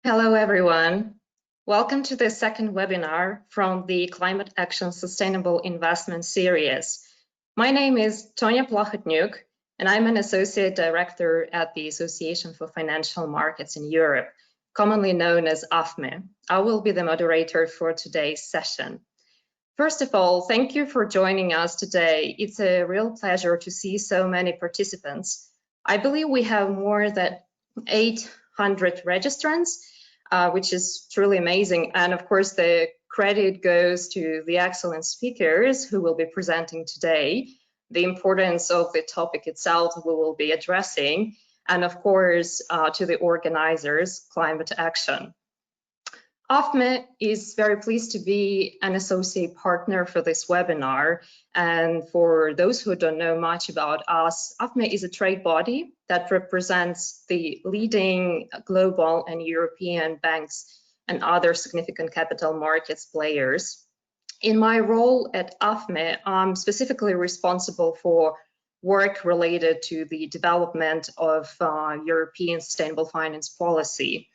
Hello, everyone. Welcome to the second webinar from the Climate Action Sustainable Investment Series. My name is Tonya Plachotniuk, and I'm an Associate Director at the Association for Financial Markets in Europe, commonly known as AFME. I will be the moderator for today's session. First of all, thank you for joining us today. It's a real pleasure to see so many participants. I believe we have more than 800 registrants, which is truly amazing. And of course, the credit goes to the excellent speakers who will be presenting today, the importance of the topic itself we will be addressing, and of course, to the organizers, Climate Action. AFME is very pleased to be an associate partner for this webinar. And for those who don't know much about us, AFME is a trade body that represents the leading global and European banks and other significant capital markets players. In my role at AFME, I'm specifically responsible for work related to the development of European sustainable finance policy.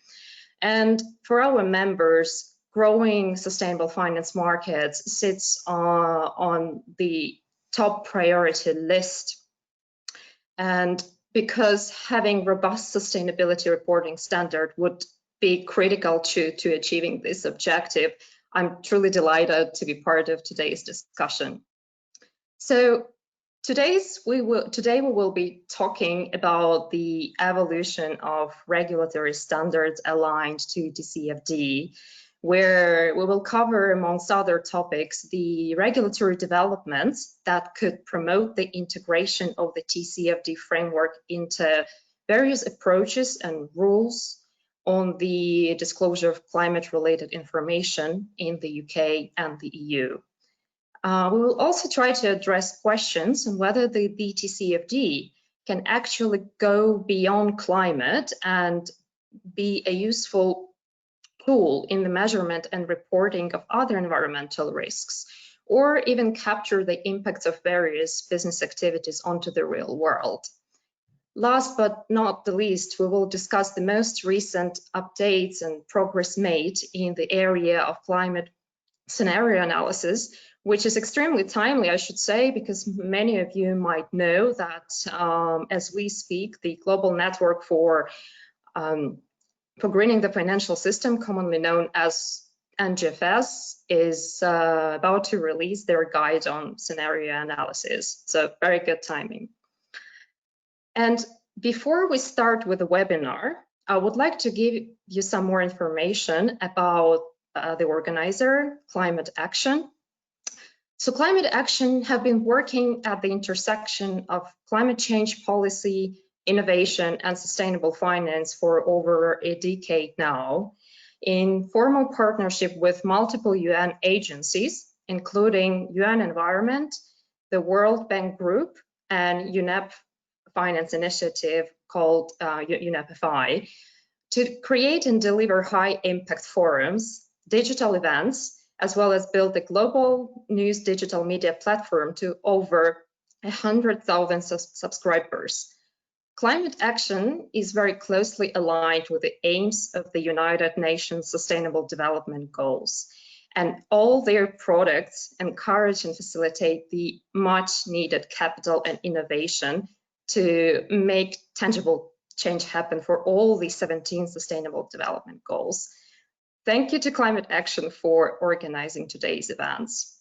And for our members, growing sustainable finance markets sits on the top priority list. And because having robust sustainability reporting standard would be critical to achieving this objective, I'm truly delighted to be part of today's discussion. So today we will be talking about the evolution of regulatory standards aligned to TCFD, where we will cover, amongst other topics, the regulatory developments that could promote the integration of the TCFD framework into various approaches and rules on the disclosure of climate-related information in the UK and the EU. We will also try to address questions on whether the TCFD can actually go beyond climate and be a useful tool in the measurement and reporting of other environmental risks, or even capture the impacts of various business activities onto the real world. Last but not the least, we will discuss the most recent updates and progress made in the area of climate scenario analysis, which is extremely timely, I should say, because many of you might know that as we speak, the Global Network for Greening the Financial System, commonly known as NGFS, is about to release their guide on scenario analysis. So very good timing. And before we start with the webinar, I would like to give you some more information about the organizer, Climate Action. So Climate Action have been working at the intersection of climate change policy, innovation, and sustainable finance for over a decade now, in formal partnership with multiple UN agencies, including UN Environment, the World Bank Group, and UNEP Finance Initiative called UNEP-FI, to create and deliver high impact forums, digital events, as well as build a global news digital media platform to over 100,000 subscribers. Climate Action is very closely aligned with the aims of the United Nations Sustainable Development Goals, and all their products encourage and facilitate the much needed capital and innovation to make tangible change happen for all the 17 Sustainable Development Goals. Thank you to Climate Action for organizing today's events.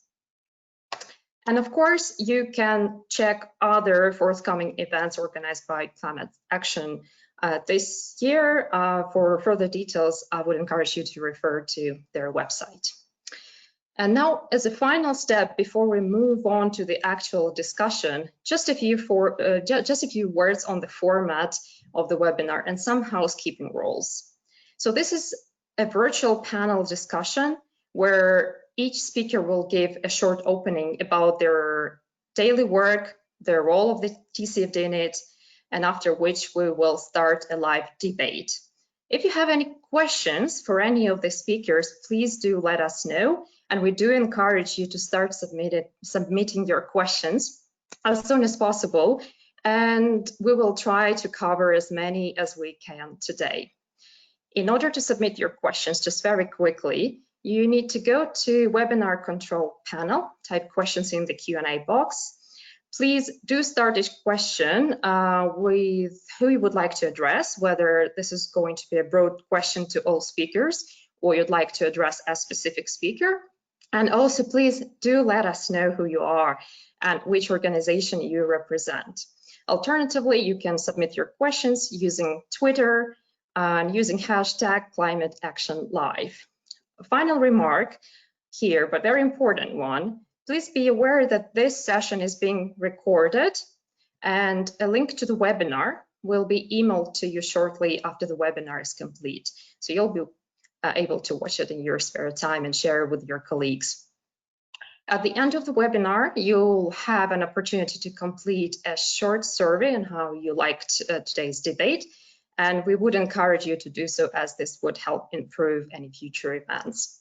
And of course, you can check other forthcoming events organized by Climate Action this year. For further details, I would encourage you to refer to their website. And now, as a final step, before we move on to the actual discussion, just a few words on the format of the webinar and some housekeeping rules. So this is a virtual panel discussion where each speaker will give a short opening about their daily work, their role of the TCFD in it, and after which we will start a live debate. If you have any questions for any of the speakers, please do let us know, and we do encourage you to start submitting your questions as soon as possible, and we will try to cover as many as we can today. In order to submit your questions, just very quickly, you need to go to Webinar Control Panel, type questions in the Q&A box. Please do start each question with who you would like to address, whether this is going to be a broad question to all speakers or you'd like to address a specific speaker. And also, please do let us know who you are and which organization you represent. Alternatively, you can submit your questions using Twitter and using hashtag #ClimateActionLive. A final remark here, but very important one. Please be aware that this session is being recorded and a link to the webinar will be emailed to you shortly after the webinar is complete. So you'll be able to watch it in your spare time and share it with your colleagues. At the end of the webinar, you'll have an opportunity to complete a short survey on how you liked today's debate. And we would encourage you to do so, as this would help improve any future events.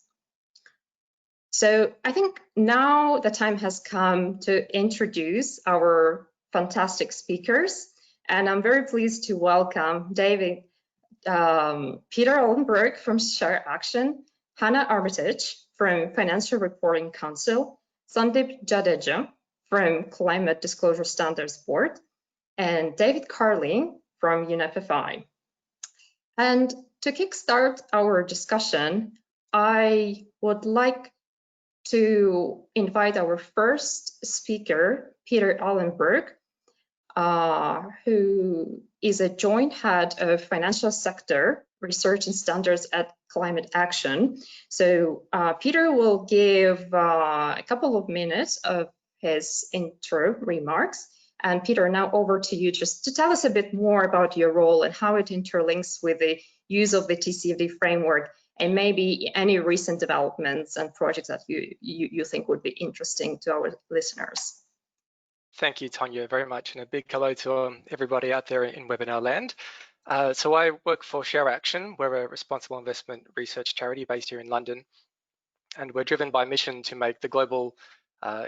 So I think now the time has come to introduce our fantastic speakers. And I'm very pleased to welcome Peter Ollenberg from Share Action, Hannah Armitage from Financial Reporting Council, Sandeep Jadeja from Climate Disclosure Standards Board, and David Carling from UNEP-FI. And to kickstart our discussion, I would like to invite our first speaker, Peter Ollenberg, who is a joint head of financial sector research and standards at Climate Action. So Peter will give a couple of minutes of his intro remarks. And Peter, now over to you just to tell us a bit more about your role and how it interlinks with the use of the TCFD framework, and maybe any recent developments and projects that you think would be interesting to our listeners. Thank you, Tonya, very much, and a big hello to everybody out there in webinar land. So I work for Share Action. We're a responsible investment research charity based here in London, and we're driven by mission to make the global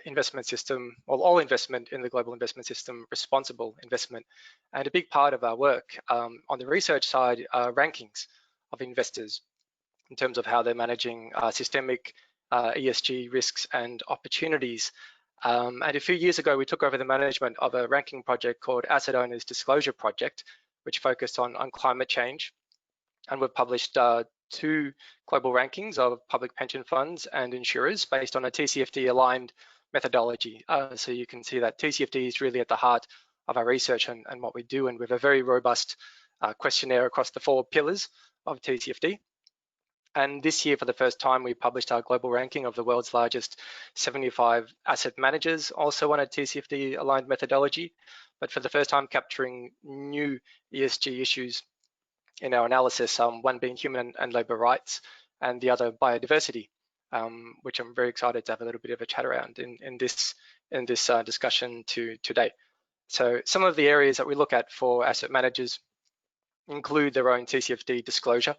investment system, well, all investment in the global investment system, responsible investment. And a big part of our work on the research side are rankings of investors in terms of how they're managing systemic ESG risks and opportunities. And a few years ago, we took over the management of a ranking project called Asset Owners Disclosure Project, which focused on climate change. And we've published 2 global rankings of public pension funds and insurers based on a TCFD aligned methodology. So you can see that TCFD is really at the heart of our research and what we do. And we have a very robust questionnaire across the 4 pillars of TCFD. And this year, for the first time, we published our global ranking of the world's largest 75 asset managers, also on a TCFD aligned methodology, but for the first time capturing new ESG issues in our analysis, one being human and labour rights, and the other biodiversity, which I'm very excited to have a little bit of a chat around in this discussion today. So some of the areas that we look at for asset managers include their own TCFD disclosure,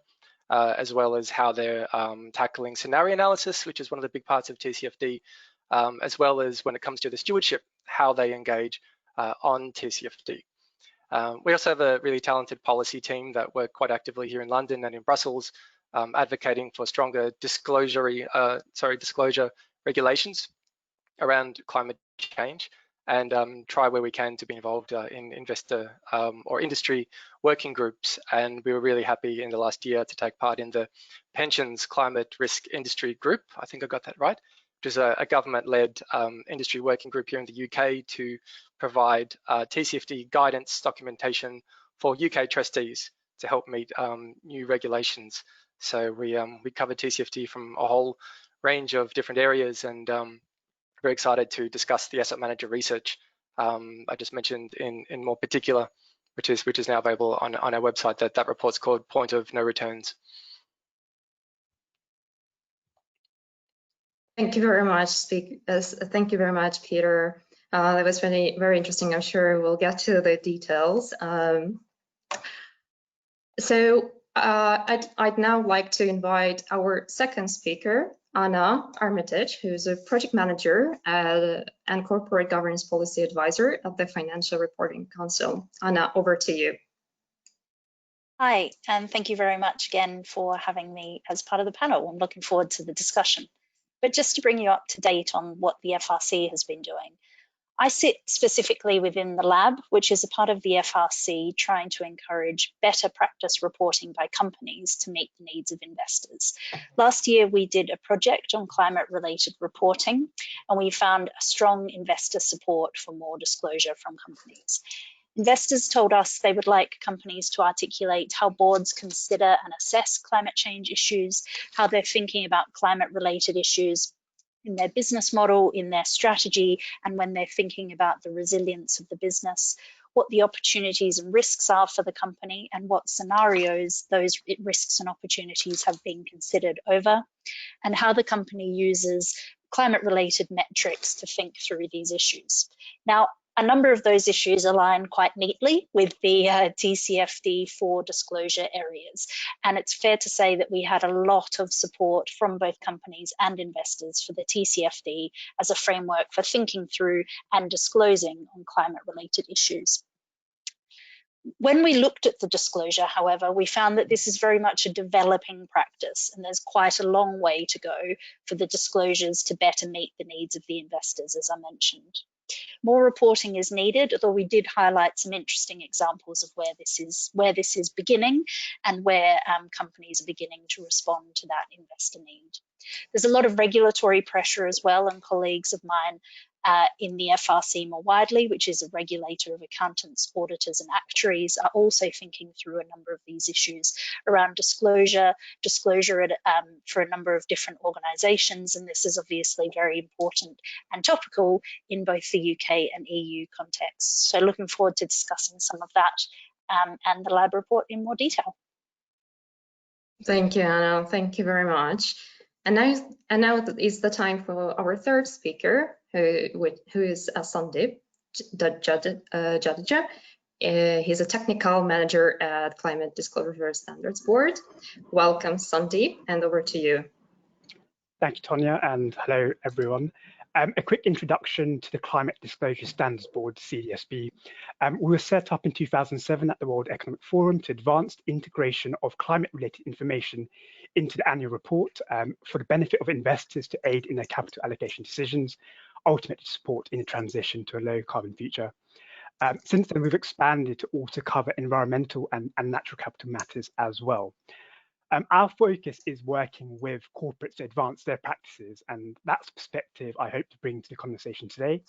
as well as how they're tackling scenario analysis, which is one of the big parts of TCFD, as well as when it comes to the stewardship, how they engage on TCFD. We also have a really talented policy team that work quite actively here in London and in Brussels, advocating for stronger disclosure regulations around climate change, and try where we can to be involved in investor or industry working groups. And we were really happy in the last year to take part in the Pensions Climate Risk Industry Group. I think I got that right, which is a government-led industry working group here in the UK to provide TCFD guidance documentation for UK trustees to help meet new regulations. So we covered TCFD from a whole range of different areas, and very excited to discuss the asset manager research I just mentioned in more particular, which is now available on our website. That report's called Point of No Returns. Thank you very much, thank you very much, Peter. That was very, very interesting. I'm sure we'll get to the details. So I'd now like to invite our second speaker, Hannah Armitage, who's a project manager and corporate governance policy advisor at the Financial Reporting Council. Hannah, over to you. Hi, and thank you very much again for having me as part of the panel. I'm looking forward to the discussion. But just to bring you up to date on what the FRC has been doing, I sit specifically within the lab, which is a part of the FRC trying to encourage better practice reporting by companies to meet the needs of investors. Last year, we did a project on climate-related reporting, and we found a strong investor support for more disclosure from companies. Investors told us they would like companies to articulate how boards consider and assess climate change issues, how they're thinking about climate-related issues in their business model, in their strategy, and when they're thinking about the resilience of the business, what the opportunities and risks are for the company, and what scenarios those risks and opportunities have been considered over, and how the company uses climate-related metrics to think through these issues. Now, a number of those issues align quite neatly with the TCFD 4 disclosure areas. And it's fair to say that we had a lot of support from both companies and investors for the TCFD as a framework for thinking through and disclosing on climate-related issues. When we looked at the disclosure, however, we found that this is very much a developing practice, and there's quite a long way to go for the disclosures to better meet the needs of the investors, as I mentioned. More reporting is needed, although we did highlight some interesting examples of where this is beginning and where companies are beginning to respond to that investor need. There's a lot of regulatory pressure as well, and colleagues of mine in the FRC more widely, which is a regulator of accountants, auditors, and actuaries, are also thinking through a number of these issues around disclosure for a number of different organisations, and this is obviously very important and topical in both the UK and EU contexts. So looking forward to discussing some of that and the lab report in more detail. Thank you, Anna. Thank you very much. And now is the time for our third speaker, who is Sandeep Jadeja. He's a technical manager at Climate Disclosure Standards Board. Welcome, Sandeep, and over to you. Thank you, Tonya, and hello, everyone. A quick introduction to the Climate Disclosure Standards Board, CDSB. We were set up in 2007 at the World Economic Forum to advance the integration of climate-related information into the annual report for the benefit of investors to aid in their capital allocation decisions, ultimately support in a transition to a low-carbon future. Since then, we've expanded to also cover environmental and natural capital matters as well. Our focus is working with corporates to advance their practices, and that's a perspective I hope to bring to the conversation today,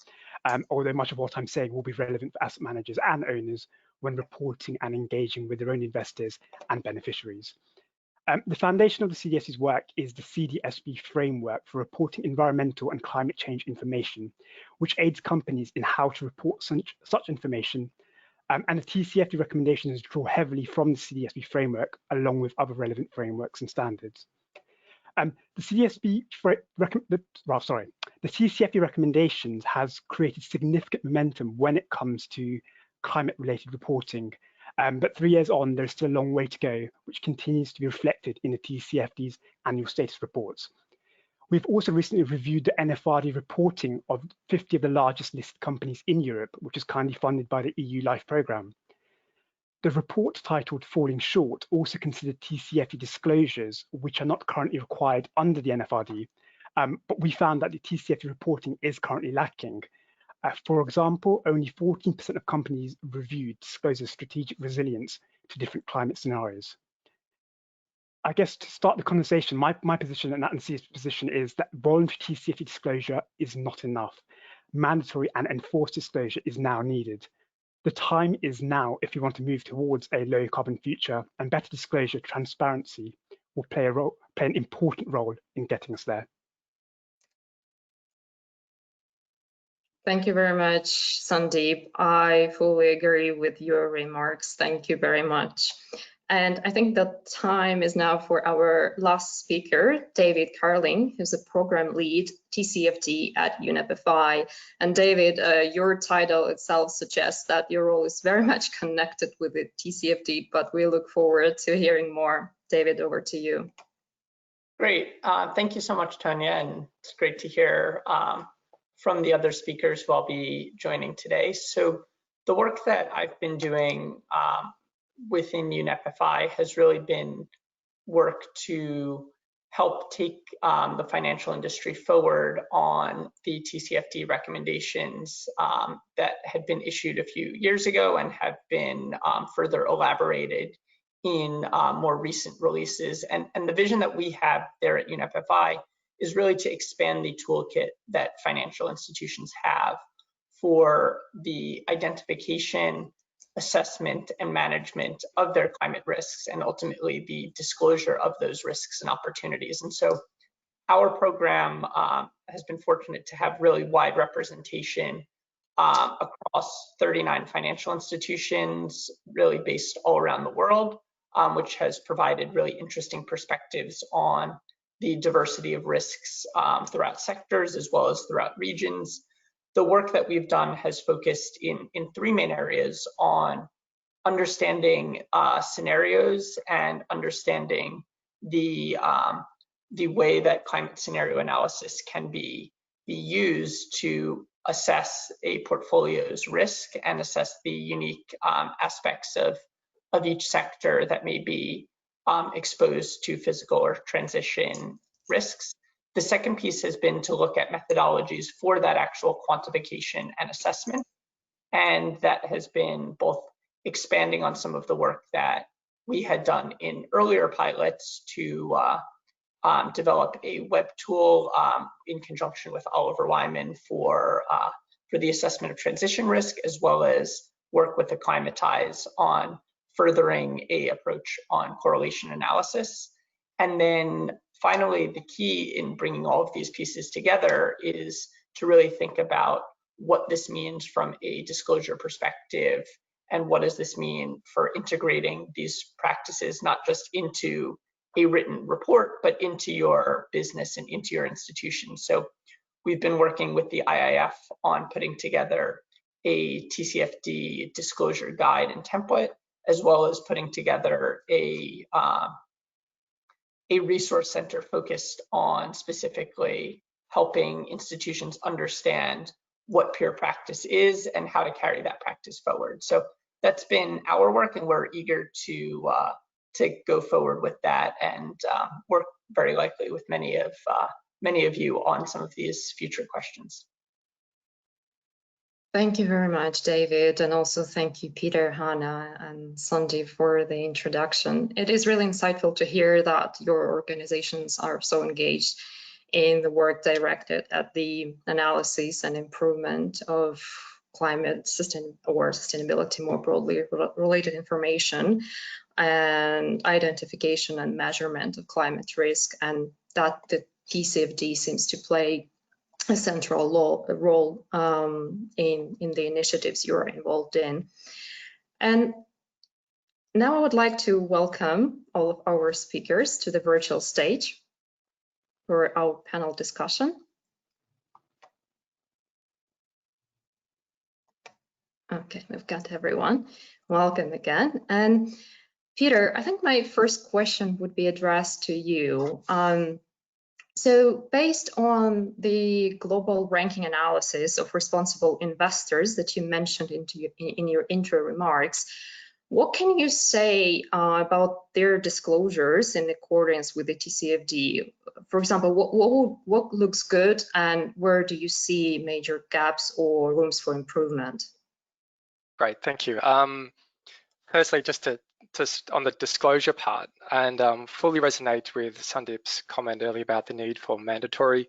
although much of what I'm saying will be relevant for asset managers and owners when reporting and engaging with their own investors and beneficiaries. The foundation of the CDSB's work is the CDSB framework for reporting environmental and climate change information, which aids companies in how to report such information. And the TCFD recommendations draw heavily from the CDSB framework, along with other relevant frameworks and standards. The TCFD recommendations has created significant momentum when it comes to climate-related reporting. But 3 years on, there's still a long way to go, which continues to be reflected in the TCFD's annual status reports. We've also recently reviewed the NFRD reporting of 50 of the largest listed companies in Europe, which is kindly funded by the EU LIFE programme. The report titled Falling Short also considered TCFD disclosures, which are not currently required under the NFRD, but we found that the TCFD reporting is currently lacking. For example, only 14% of companies reviewed discloses strategic resilience to different climate scenarios. I guess to start the conversation, my position and NATNC's position is that voluntary TCFD disclosure is not enough. Mandatory and enforced disclosure is now needed. The time is now if we want to move towards a low carbon future, and better disclosure transparency will play an important role in getting us there. Thank you very much, Sandeep. I fully agree with your remarks. Thank you very much. And I think the time is now for our last speaker, David Carling, who's a program lead TCFD at UNEP-FI. And David, your title itself suggests that your role is very much connected with the TCFD, but we look forward to hearing more. David, over to you. Great. Thank you so much, Tonya, and it's great to hear from the other speakers who I'll be joining today. So the work that I've been doing within UNEP-FI has really been work to help take the financial industry forward on the TCFD recommendations that had been issued a few years ago and have been further elaborated in more recent releases. And the vision that we have there at UNEP-FI is really to expand the toolkit that financial institutions have for the identification, assessment, and management of their climate risks, and ultimately the disclosure of those risks and opportunities. And so our program has been fortunate to have really wide representation across 39 financial institutions, really based all around the world, which has provided really interesting perspectives on the diversity of risks throughout sectors as well as throughout regions. The work that we've done has focused in three main areas: on understanding scenarios and understanding the way that climate scenario analysis can be used to assess a portfolio's risk and assess the unique aspects of each sector that may be exposed to physical or transition risks. The second piece has been to look at methodologies for that actual quantification and assessment. And that has been both expanding on some of the work that we had done in earlier pilots to develop a web tool in conjunction with Oliver Wyman for the assessment of transition risk, as well as work with Acclimatize on furthering a approach on correlation analysis. And then finally, the key in bringing all of these pieces together is to really think about what this means from a disclosure perspective, and what does this mean for integrating these practices not just into a written report, but into your business and into your institution. So we've been working with the IIF on putting together a TCFD disclosure guide and template, as well as putting together a resource center focused on specifically helping institutions understand what peer practice is and how to carry that practice forward. So that's been our work, and we're eager to go forward with that and work very likely with many of you on some of these future questions. Thank you very much, David, and also thank you, Peter, Hannah, and Sandeep for the introduction. It is really insightful to hear that your organizations are so engaged in the work directed at the analysis and improvement of climate sustainability more broadly related information, and identification and measurement of climate risk, and that the TCFD seems to play a central role in the initiatives you're involved in. And now I would like to welcome all of our speakers to the virtual stage for our panel discussion. Okay, we've got everyone. Welcome again. And Peter, I think my first question would be addressed to you. So based on the global ranking analysis of responsible investors that you mentioned in your intro remarks, what can you say about their disclosures in accordance with the TCFD? For example, what looks good, and where do you see major gaps or rooms for improvement? Great, thank you. Firstly, just on the disclosure part, and fully resonate with Sandeep's comment earlier about the need for mandatory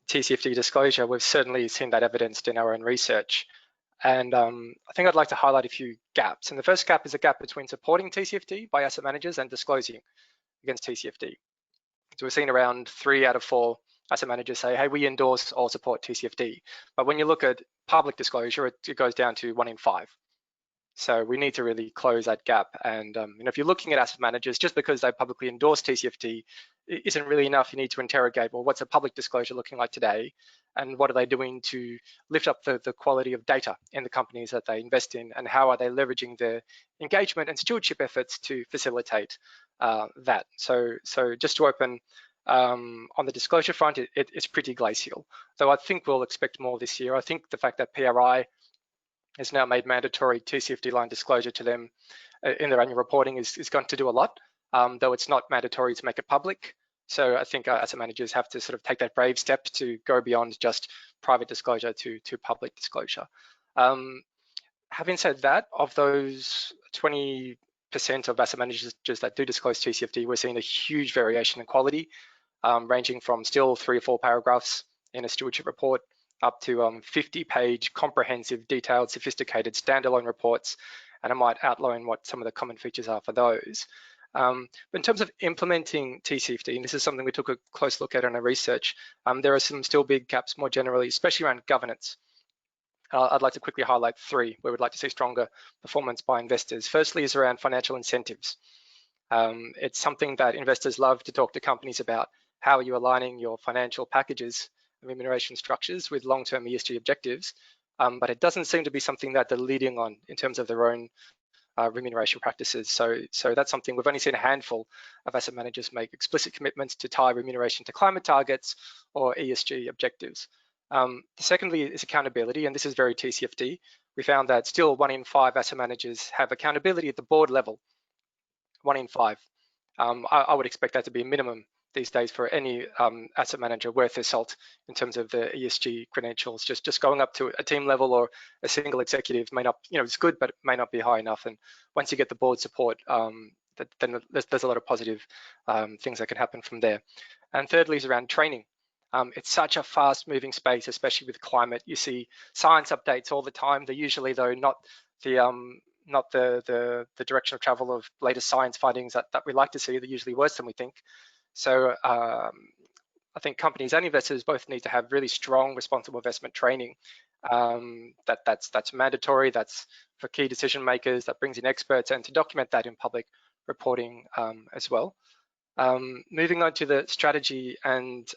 TCFD disclosure. We've certainly seen that evidenced in our own research. And I think I'd like to highlight a few gaps. And the first gap is a gap between supporting TCFD by asset managers and disclosing against TCFD. So we've seen around 3 out of 4 asset managers say, hey, we endorse or support TCFD. But when you look at public disclosure, it goes down to 1 in 5. So we need to really close that gap. And if you're looking at asset managers, just because they publicly endorse TCFD isn't really enough. You need to interrogate, well, what's a public disclosure looking like today? And what are they doing to lift up the quality of data in the companies that they invest in? And how are they leveraging their engagement and stewardship efforts to facilitate that? So just to open, on the disclosure front, it's pretty glacial. Though I think we'll expect more this year. I think the fact that PRI has now made mandatory TCFD line disclosure to them in their annual reporting is going to do a lot, though it's not mandatory to make it public. So I think asset managers have to sort of take that brave step to go beyond just private disclosure to public disclosure. Having said that, of those 20% of asset managers that do disclose TCFD, we're seeing a huge variation in quality, ranging from still 3 or 4 paragraphs in a stewardship report up to 50-page comprehensive, detailed, sophisticated standalone reports. And I might outline what some of the common features are for those. But in terms of implementing TCFD, and this is something we took a close look at in our research, there are some still big gaps more generally, especially around governance. I'd like to quickly highlight 3 where we'd like to see stronger performance by investors. Firstly is around financial incentives. It's something that investors love to talk to companies about. How are you aligning your financial packages and remuneration structures with long-term ESG objectives? But it doesn't seem to be something that they're leading on in terms of their own remuneration practices. So that's something we've only seen a handful of asset managers make explicit commitments to tie remuneration to climate targets or ESG objectives. Secondly is accountability, and this is very TCFD. We found that still 1 in 5 asset managers have accountability at the board level. 1 in 5. I would expect that to be a minimum these days for any asset manager worth their salt in terms of the ESG credentials. Just going up to a team level or a single executive may not, it's good, but it may not be high enough. And once you get the board support, then there's a lot of positive things that can happen from there. And thirdly is around training. It's such a fast-moving space, especially with climate. You see science updates all the time. They're usually, though, not the direction of travel of latest science findings that we like to see. They're usually worse than we think. So I think companies and investors both need to have really strong responsible investment training. That's mandatory. That's for key decision makers. That brings in experts, and to document that in public reporting as well. Moving on to the strategy and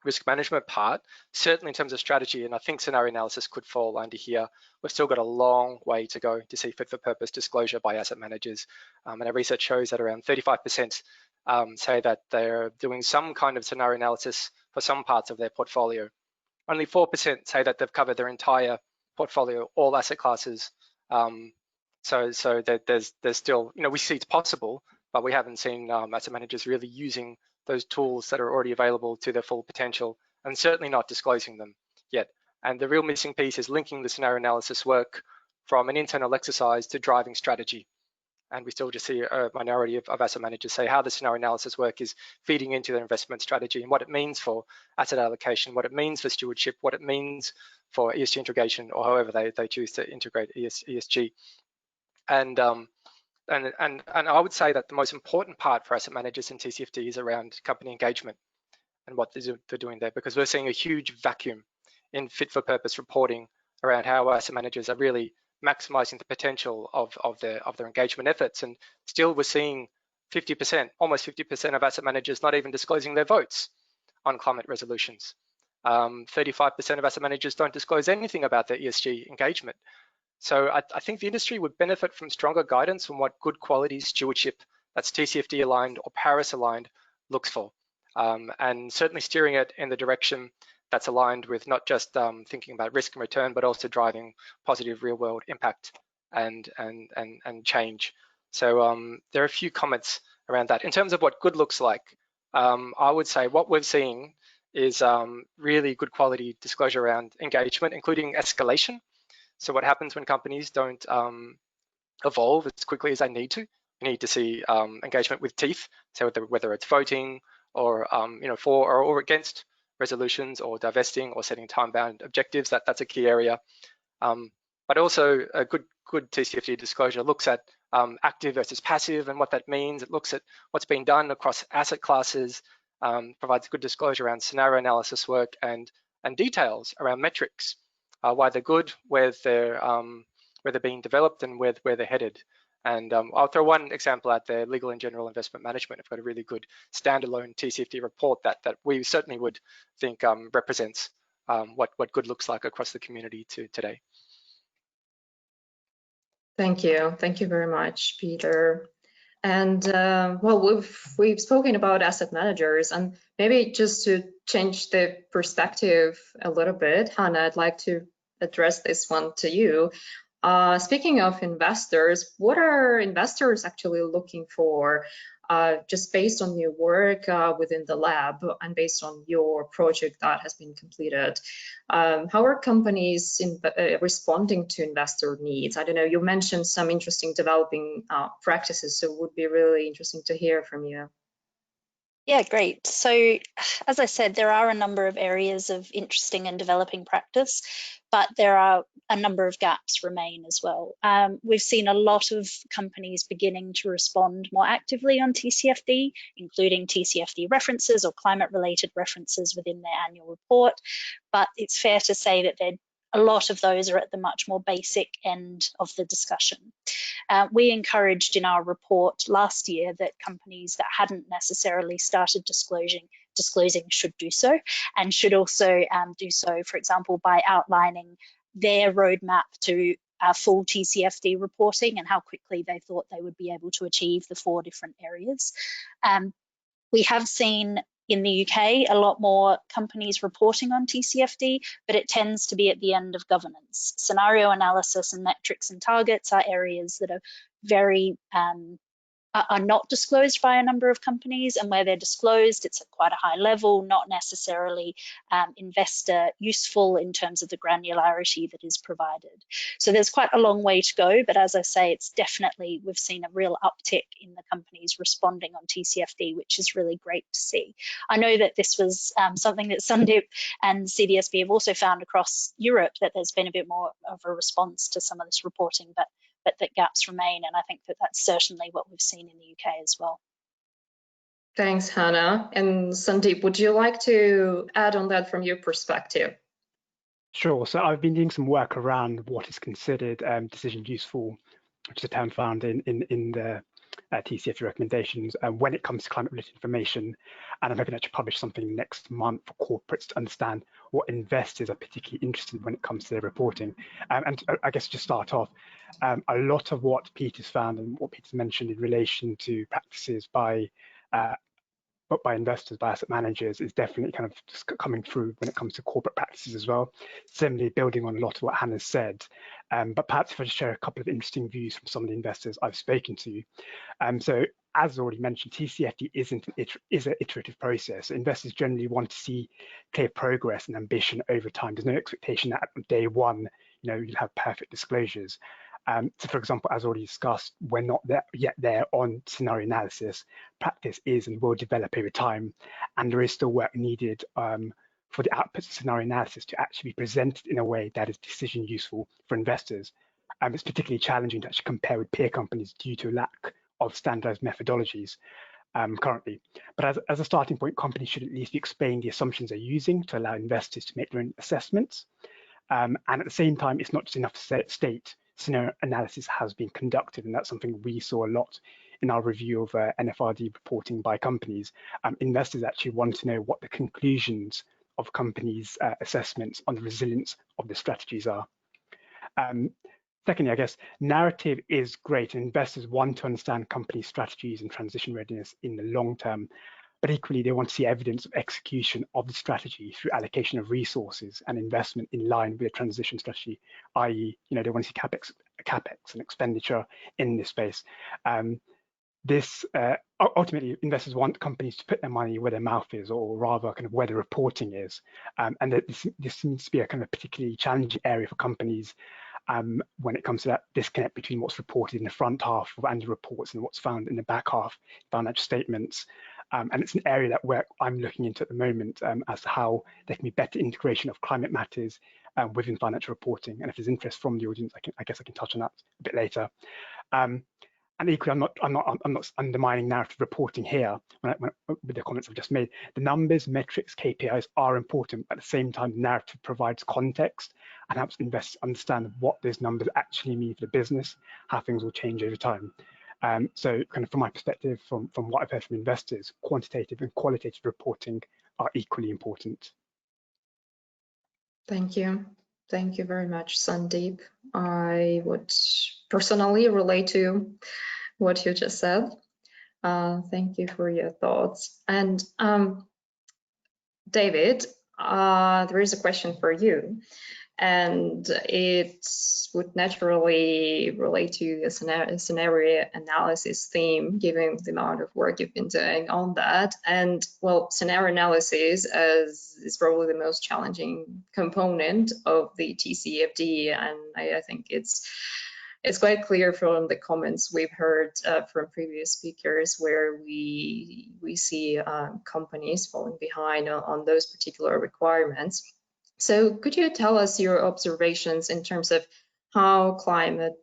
risk management part, certainly in terms of strategy, and I think scenario analysis could fall under here. We've still got a long way to go to see fit for purpose disclosure by asset managers. And our research shows that around 35% say that they're doing some kind of scenario analysis for some parts of their portfolio. Only 4% say that they've covered their entire portfolio, all asset classes. So that there's still, we see it's possible, but we haven't seen asset managers really using those tools that are already available to their full potential, and certainly not disclosing them yet. And the real missing piece is linking the scenario analysis work from an internal exercise to driving strategy. And we still just see a minority of asset managers say how the scenario analysis work is feeding into their investment strategy and what it means for asset allocation, what it means for stewardship, what it means for ESG integration, or however they choose to integrate ESG. And I would say that the most important part for asset managers in TCFD is around company engagement and what they're doing there, because we're seeing a huge vacuum in fit for purpose reporting around how asset managers are really maximizing the potential of their engagement efforts. And still we're seeing 50%, almost 50% of asset managers not even disclosing their votes on climate resolutions. 35% of asset managers don't disclose anything about their ESG engagement. So I think the industry would benefit from stronger guidance on what good quality stewardship that's TCFD aligned or Paris aligned looks for, and certainly steering it in the direction that's aligned with not just thinking about risk and return, but also driving positive real world impact and change. So there are a few comments around that. In terms of what good looks like, I would say what we're seeing is really good quality disclosure around engagement, including escalation. So what happens when companies don't evolve as quickly as they need to? You need to see engagement with teeth, so whether it's voting or for or against resolutions, or divesting, or setting time-bound objectives. That's a key area. But also a good TCFD disclosure looks at active versus passive and what that means. It looks at what's being done across asset classes, provides good disclosure around scenario analysis work and details around metrics. Why they're good, where they're being developed, and where they're headed. And I'll throw one example out there. Legal and General Investment Management have got a really good standalone TCFD report that we certainly would think represents what good looks like across the community today. Thank you very much, Peter. And well, we've spoken about asset managers, and maybe just to change the perspective a little bit, Hannah, I'd like to address this one to you. Speaking of investors, what are investors actually looking for, just based on your work within the lab and based on your project that has been completed? How are companies responding to investor needs? I don't know, you mentioned some interesting developing practices, so it would be really interesting to hear from you. Yeah, great. So as I said, there are a number of areas of interesting and developing practice, but there are a number of gaps remain as well. We've seen a lot of companies beginning to respond more actively on TCFD, including TCFD references or climate-related references within their annual report. But it's fair to say that a lot of those are at the much more basic end of the discussion. We encouraged in our report last year that companies that hadn't necessarily started disclosing should do so, and should also do so, for example, by outlining their roadmap to full TCFD reporting and how quickly they thought they would be able to achieve the 4 different areas. We have seen in the UK a lot more companies reporting on TCFD, but it tends to be at the end of governance. Scenario analysis and metrics and targets are areas that are very are not disclosed by a number of companies, and where they're disclosed, it's at quite a high level, not necessarily investor useful in terms of the granularity that is provided. So there's quite a long way to go, but as I say, it's definitely, we've seen a real uptick in the companies responding on TCFD, which is really great to see. I know that this was something that Sandeep and CDSB have also found across Europe, that there's been a bit more of a response to some of this reporting, but that gaps remain, and I think that that's certainly what we've seen in the UK as well. Thanks, Hannah. And Sandeep, would you like to add on that from your perspective? Sure. So I've been doing some work around what is considered decision useful, which is a term found in the TCFD recommendations when it comes to climate-related information. And I'm hoping to publish something next month for corporates to understand what investors are particularly interested in when it comes to their reporting. And I guess just start off, a lot of what Peter's found and what Peter's mentioned in relation to practices by investors, by asset managers, is definitely kind of just coming through when it comes to corporate practices as well. Similarly, building on a lot of what Hannah said, but perhaps if I just share a couple of interesting views from some of the investors I've spoken to. So as already mentioned, TCFD is an iterative process. Investors generally want to see clear progress and ambition over time. There's no expectation that at day one, you'll have perfect disclosures. So for example, as already discussed, we're not yet there on scenario analysis. Practice is and will develop over time, and there is still work needed for the outputs of scenario analysis to actually be presented in a way that is decision useful for investors. It's particularly challenging to actually compare with peer companies due to a lack of standardized methodologies currently. But as a starting point, companies should at least be explaining the assumptions they're using to allow investors to make their own assessments. And at the same time, it's not just enough to state scenario analysis has been conducted, and that's something we saw a lot in our review of NFRD reporting by companies. Investors actually want to know what the conclusions of companies' assessments on the resilience of the strategies are. Secondly, I guess narrative is great, and investors want to understand company strategies and transition readiness in the long term. But equally, they want to see evidence of execution of the strategy through allocation of resources and investment in line with the transition strategy, i.e., they want to see capex and expenditure in this space. Ultimately, investors want companies to put their money where their mouth is, or rather, kind of where the reporting is. And this seems to be a kind of particularly challenging area for companies when it comes to that disconnect between what's reported in the front half of annual reports and what's found in the back half, financial statements. And it's an area that I'm looking into at the moment as to how there can be better integration of climate matters within financial reporting. And if there's interest from the audience, I guess I can touch on that a bit later. And equally, I'm not undermining narrative reporting here with the comments I've just made. The numbers, metrics, KPIs are important, but at the same time, the narrative provides context and helps investors understand what those numbers actually mean for the business, how things will change over time. So kind of from my perspective, from what I've heard from investors, quantitative and qualitative reporting are equally important. Thank you. Thank you very much, Sandeep. I would personally relate to what you just said. Thank you for your thoughts. And David, there is a question for you. and it would naturally relate to the scenario analysis theme, given the amount of work you've been doing on that. And well, scenario analysis is probably the most challenging component of the TCFD, and I think it's quite clear from the comments we've heard from previous speakers, where we see companies falling behind on those particular requirements. So could you tell us your observations in terms of how climate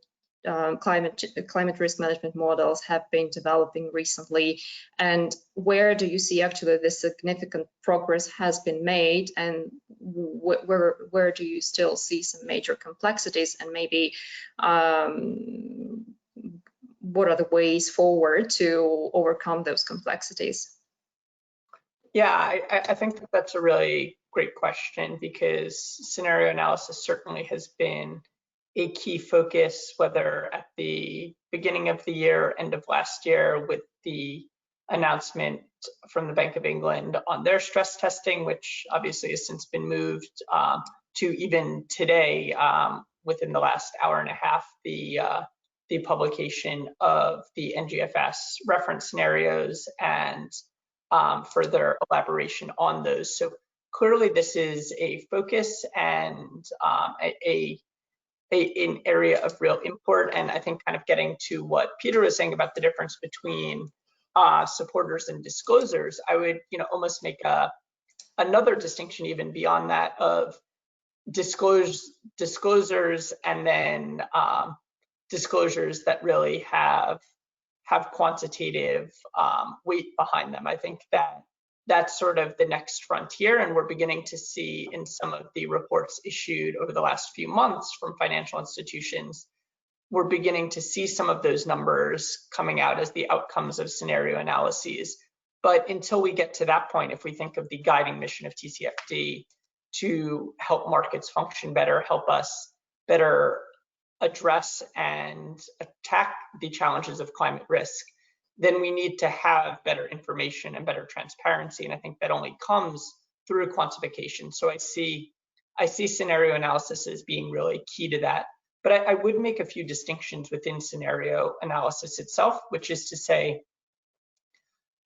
risk management models have been developing recently, and where do you see actually the significant progress has been made, and where do you still see some major complexities, and maybe what are the ways forward to overcome those complexities? Yeah, I think that's a really great question, because scenario analysis certainly has been a key focus, whether at the beginning of the year, end of last year, with the announcement from the Bank of England on their stress testing, which obviously has since been moved to even today, within the last hour and a half, the publication of the NGFS reference scenarios and further elaboration on those. So clearly this is a focus and an area of real import. And I think kind of getting to what Peter was saying about the difference between supporters and disclosures, I would almost make another distinction even beyond that of disclosures and then disclosures that really have quantitative weight behind them. I think that's sort of the next frontier, and we're beginning to see in some of the reports issued over the last few months from financial institutions, we're beginning to see some of those numbers coming out as the outcomes of scenario analyses. But until we get to that point, if we think of the guiding mission of TCFD to help markets function better, help us better address and attack the challenges of climate risk, then we need to have better information and better transparency. And I think that only comes through quantification. So I see scenario analysis as being really key to that. But I would make a few distinctions within scenario analysis itself, which is to say,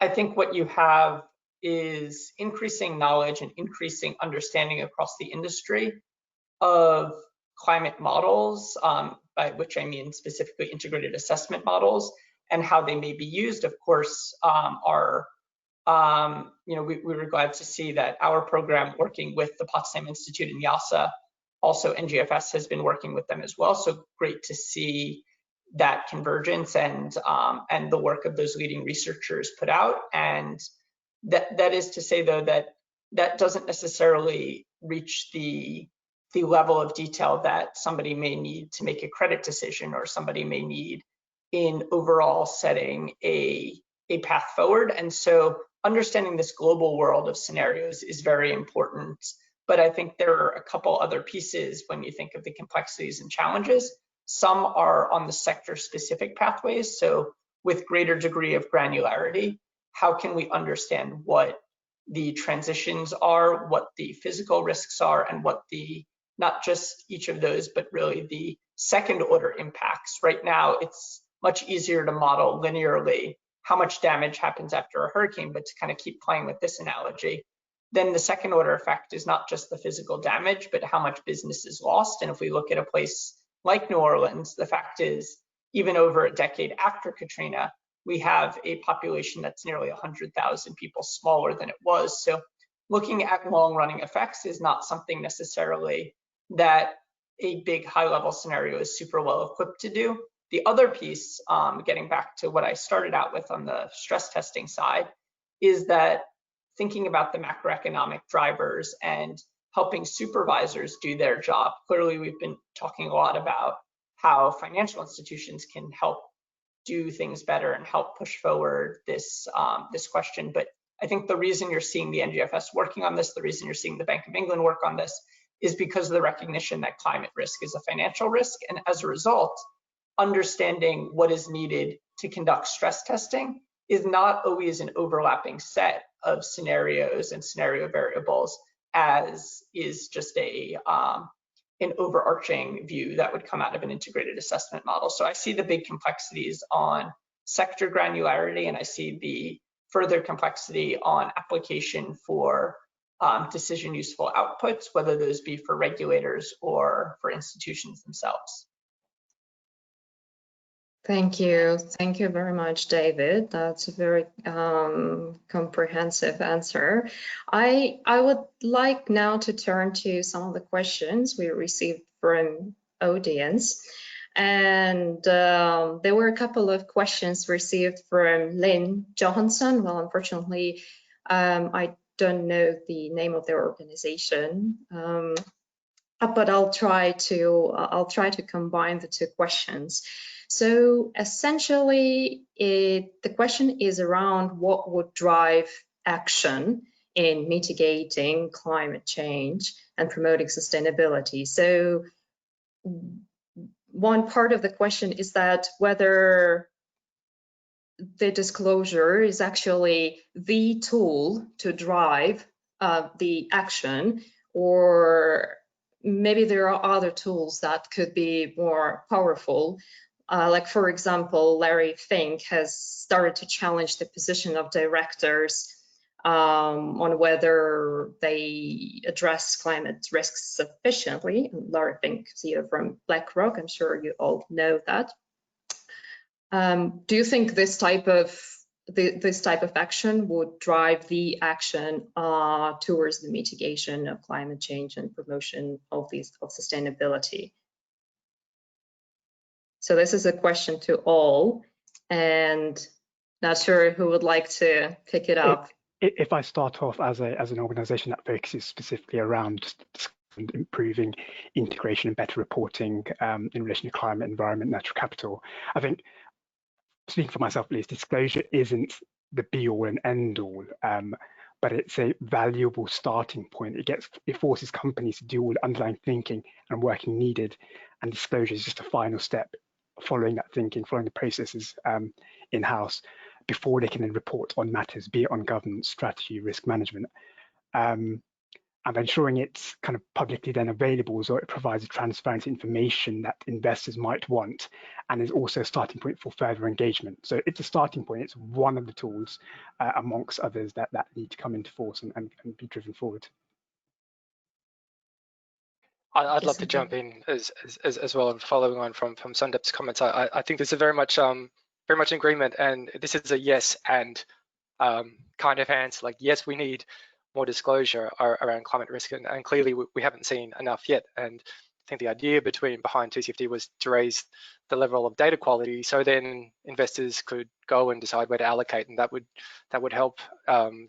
I think what you have is increasing knowledge and increasing understanding across the industry of climate models, by which I mean specifically integrated assessment models, and how they may be used. Of course, we were glad to see that our program, working with the Potsdam Institute and YASA, also NGFS has been working with them as well. So great to see that convergence and the work of those leading researchers put out. And that is to say, though, that doesn't necessarily reach the level of detail that somebody may need to make a credit decision, or somebody may need in overall setting a path forward. And so understanding this global world of scenarios is very important. But I think there are a couple other pieces when you think of the complexities and challenges. Some are on the sector specific pathways. So with greater degree of granularity, how can we understand what the transitions are, what the physical risks are, and what the, not just each of those, but really the second order impacts. Right now, it's much easier to model linearly how much damage happens after a hurricane, but to kind of keep playing with this analogy, then the second order effect is not just the physical damage, but how much business is lost. And if we look at a place like New Orleans, the fact is, even over a decade after Katrina, we have a population that's nearly 100,000 people smaller than it was. So looking at long-running effects is not something necessarily that a big high-level scenario is super well equipped to do. The other piece, getting back to what I started out with on the stress testing side, is that thinking about the macroeconomic drivers and helping supervisors do their job. Clearly, we've been talking a lot about how financial institutions can help do things better and help push forward this question. But I think the reason you're seeing the NGFS working on this, the reason you're seeing the Bank of England work on this, is because of the recognition that climate risk is a financial risk. And as a result, understanding what is needed to conduct stress testing is not always an overlapping set of scenarios and scenario variables, as is just a an overarching view that would come out of an integrated assessment model. So I see the big complexities on sector granularity, and I see the further complexity on application for decision useful outputs, whether those be for regulators or for institutions themselves. Thank you. Thank you very much, David. That's a very comprehensive answer. I would like now to turn to some of the questions we received from audience. And there were a couple of questions received from Lynn Johansson. Well, unfortunately, I don't know the name of their organization, but I'll try to combine the two questions. So essentially, the question is around what would drive action in mitigating climate change and promoting sustainability. So one part of the question is that whether the disclosure is actually the tool to drive the action, or maybe there are other tools that could be more powerful. Like, for example, Larry Fink has started to challenge the position of directors on whether they address climate risks sufficiently. Larry Fink, CEO from BlackRock, I'm sure you all know that. Do you think this type of action would drive the action towards the mitigation of climate change and promotion of sustainability? So this is a question to all, and not sure who would like to pick it up. If I start off as an organization that focuses specifically around improving integration and better reporting in relation to climate, environment, natural capital, I think, speaking for myself at least, disclosure isn't the be-all and end-all, but it's a valuable starting point. It forces companies to do all the underlying thinking and working needed, and disclosure is just a final step following that thinking, following the processes in-house before they can then report on matters, be it on governance, strategy, risk management. And ensuring it's kind of publicly then available, so it provides transparent information that investors might want, and is also a starting point for further engagement. So it's a starting point. It's one of the tools amongst others that need to come into force and be driven forward. I'd love to jump in as well, and following on from Sundip's comments. I think there's a very much agreement, and this is a yes and kind of answer. Like, yes, we need more disclosure around climate risk, and clearly we haven't seen enough yet. And I think the idea behind TCFD was to raise the level of data quality, so then investors could go and decide where to allocate, and that would help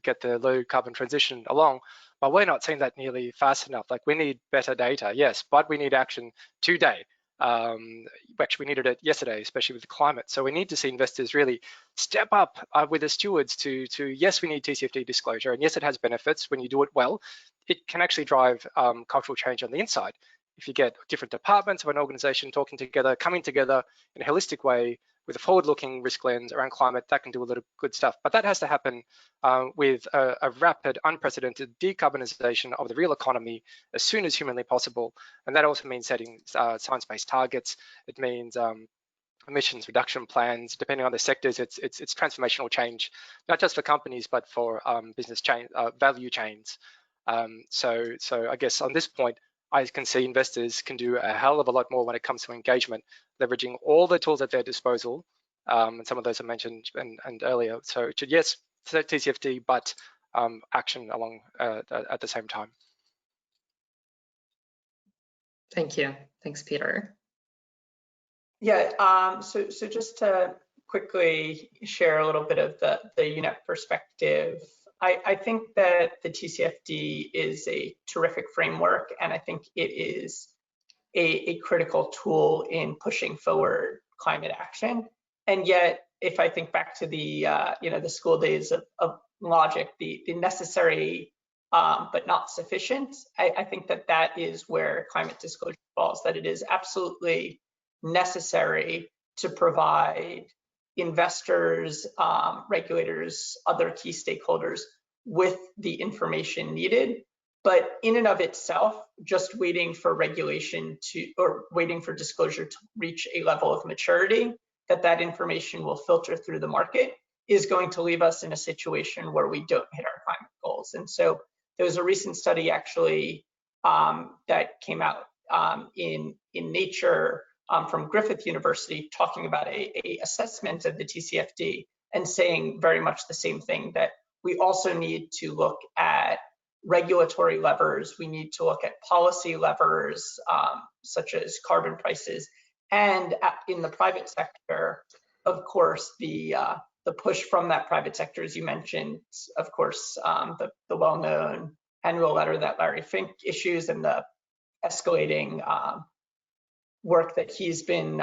get the low carbon transition along. But we're not seeing that nearly fast enough. Like, we need better data, yes, but we need action today. Actually, we needed it yesterday, especially with the climate. So we need to see investors really step up with the stewards to yes, we need TCFD disclosure, and yes, it has benefits when you do it well. It can actually drive cultural change on the inside. If you get different departments of an organization talking together, coming together in a holistic way with a forward-looking risk lens around climate, that can do a lot of good stuff. But that has to happen with a rapid, unprecedented decarbonization of the real economy as soon as humanly possible. And that also means setting science-based targets. It means emissions reduction plans. Depending on the sectors, it's transformational change, not just for companies, but for business value chains. So I guess on this point, I can see investors can do a hell of a lot more when it comes to engagement, leveraging all the tools at their disposal, and some of those I mentioned and earlier. So yes, TCFD, but action along at the same time. Thank you. Thanks, Peter. Yeah. So just to quickly share a little bit of the UNEP perspective. I think that the TCFD is a terrific framework, and I think it is a critical tool in pushing forward climate action. And yet, if I think back to the the school days of logic, the necessary but not sufficient, I think that is where climate disclosure falls. That it is absolutely necessary to provide investors, regulators, other key stakeholders with the information needed But in and of itself, just waiting for regulation or waiting for disclosure to reach a level of maturity that information will filter through the market is going to leave us in a situation where we don't hit our climate goals. And so there was a recent study actually that came out in Nature from Griffith University talking about a assessment of the TCFD and saying very much the same thing, that we also need to look at regulatory levers, we need to look at policy levers such as carbon prices, and in the private sector, of course, the push from that private sector, as you mentioned, of course, the well-known annual letter that Larry Fink issues and the escalating work that he's been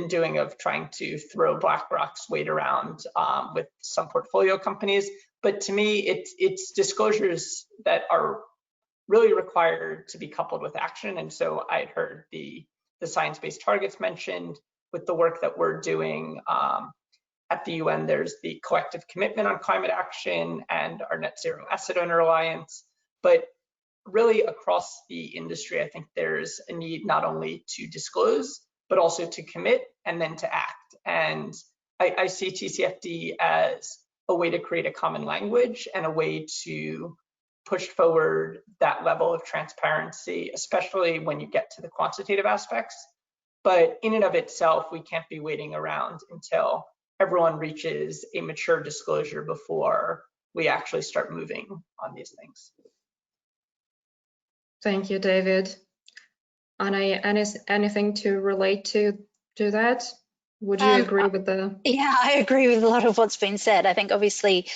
doing of trying to throw BlackRock's weight around with some portfolio companies. But to me, it's disclosures that are really required to be coupled with action. And so I heard the science-based targets mentioned. With the work that we're doing at the UN, there's the collective commitment on climate action and our Net Zero Asset Owner Alliance. But really across the industry, I think there's a need not only to disclose, but also to commit and then to act. And I see TCFD as a way to create a common language and a way to push forward that level of transparency, especially when you get to the quantitative aspects. But in and of itself, we can't be waiting around until everyone reaches a mature disclosure before we actually start moving on these things. Thank you, David. Anna, anything to relate to that? Would you agree with the? Yeah, I agree with a lot of what's been said. I think obviously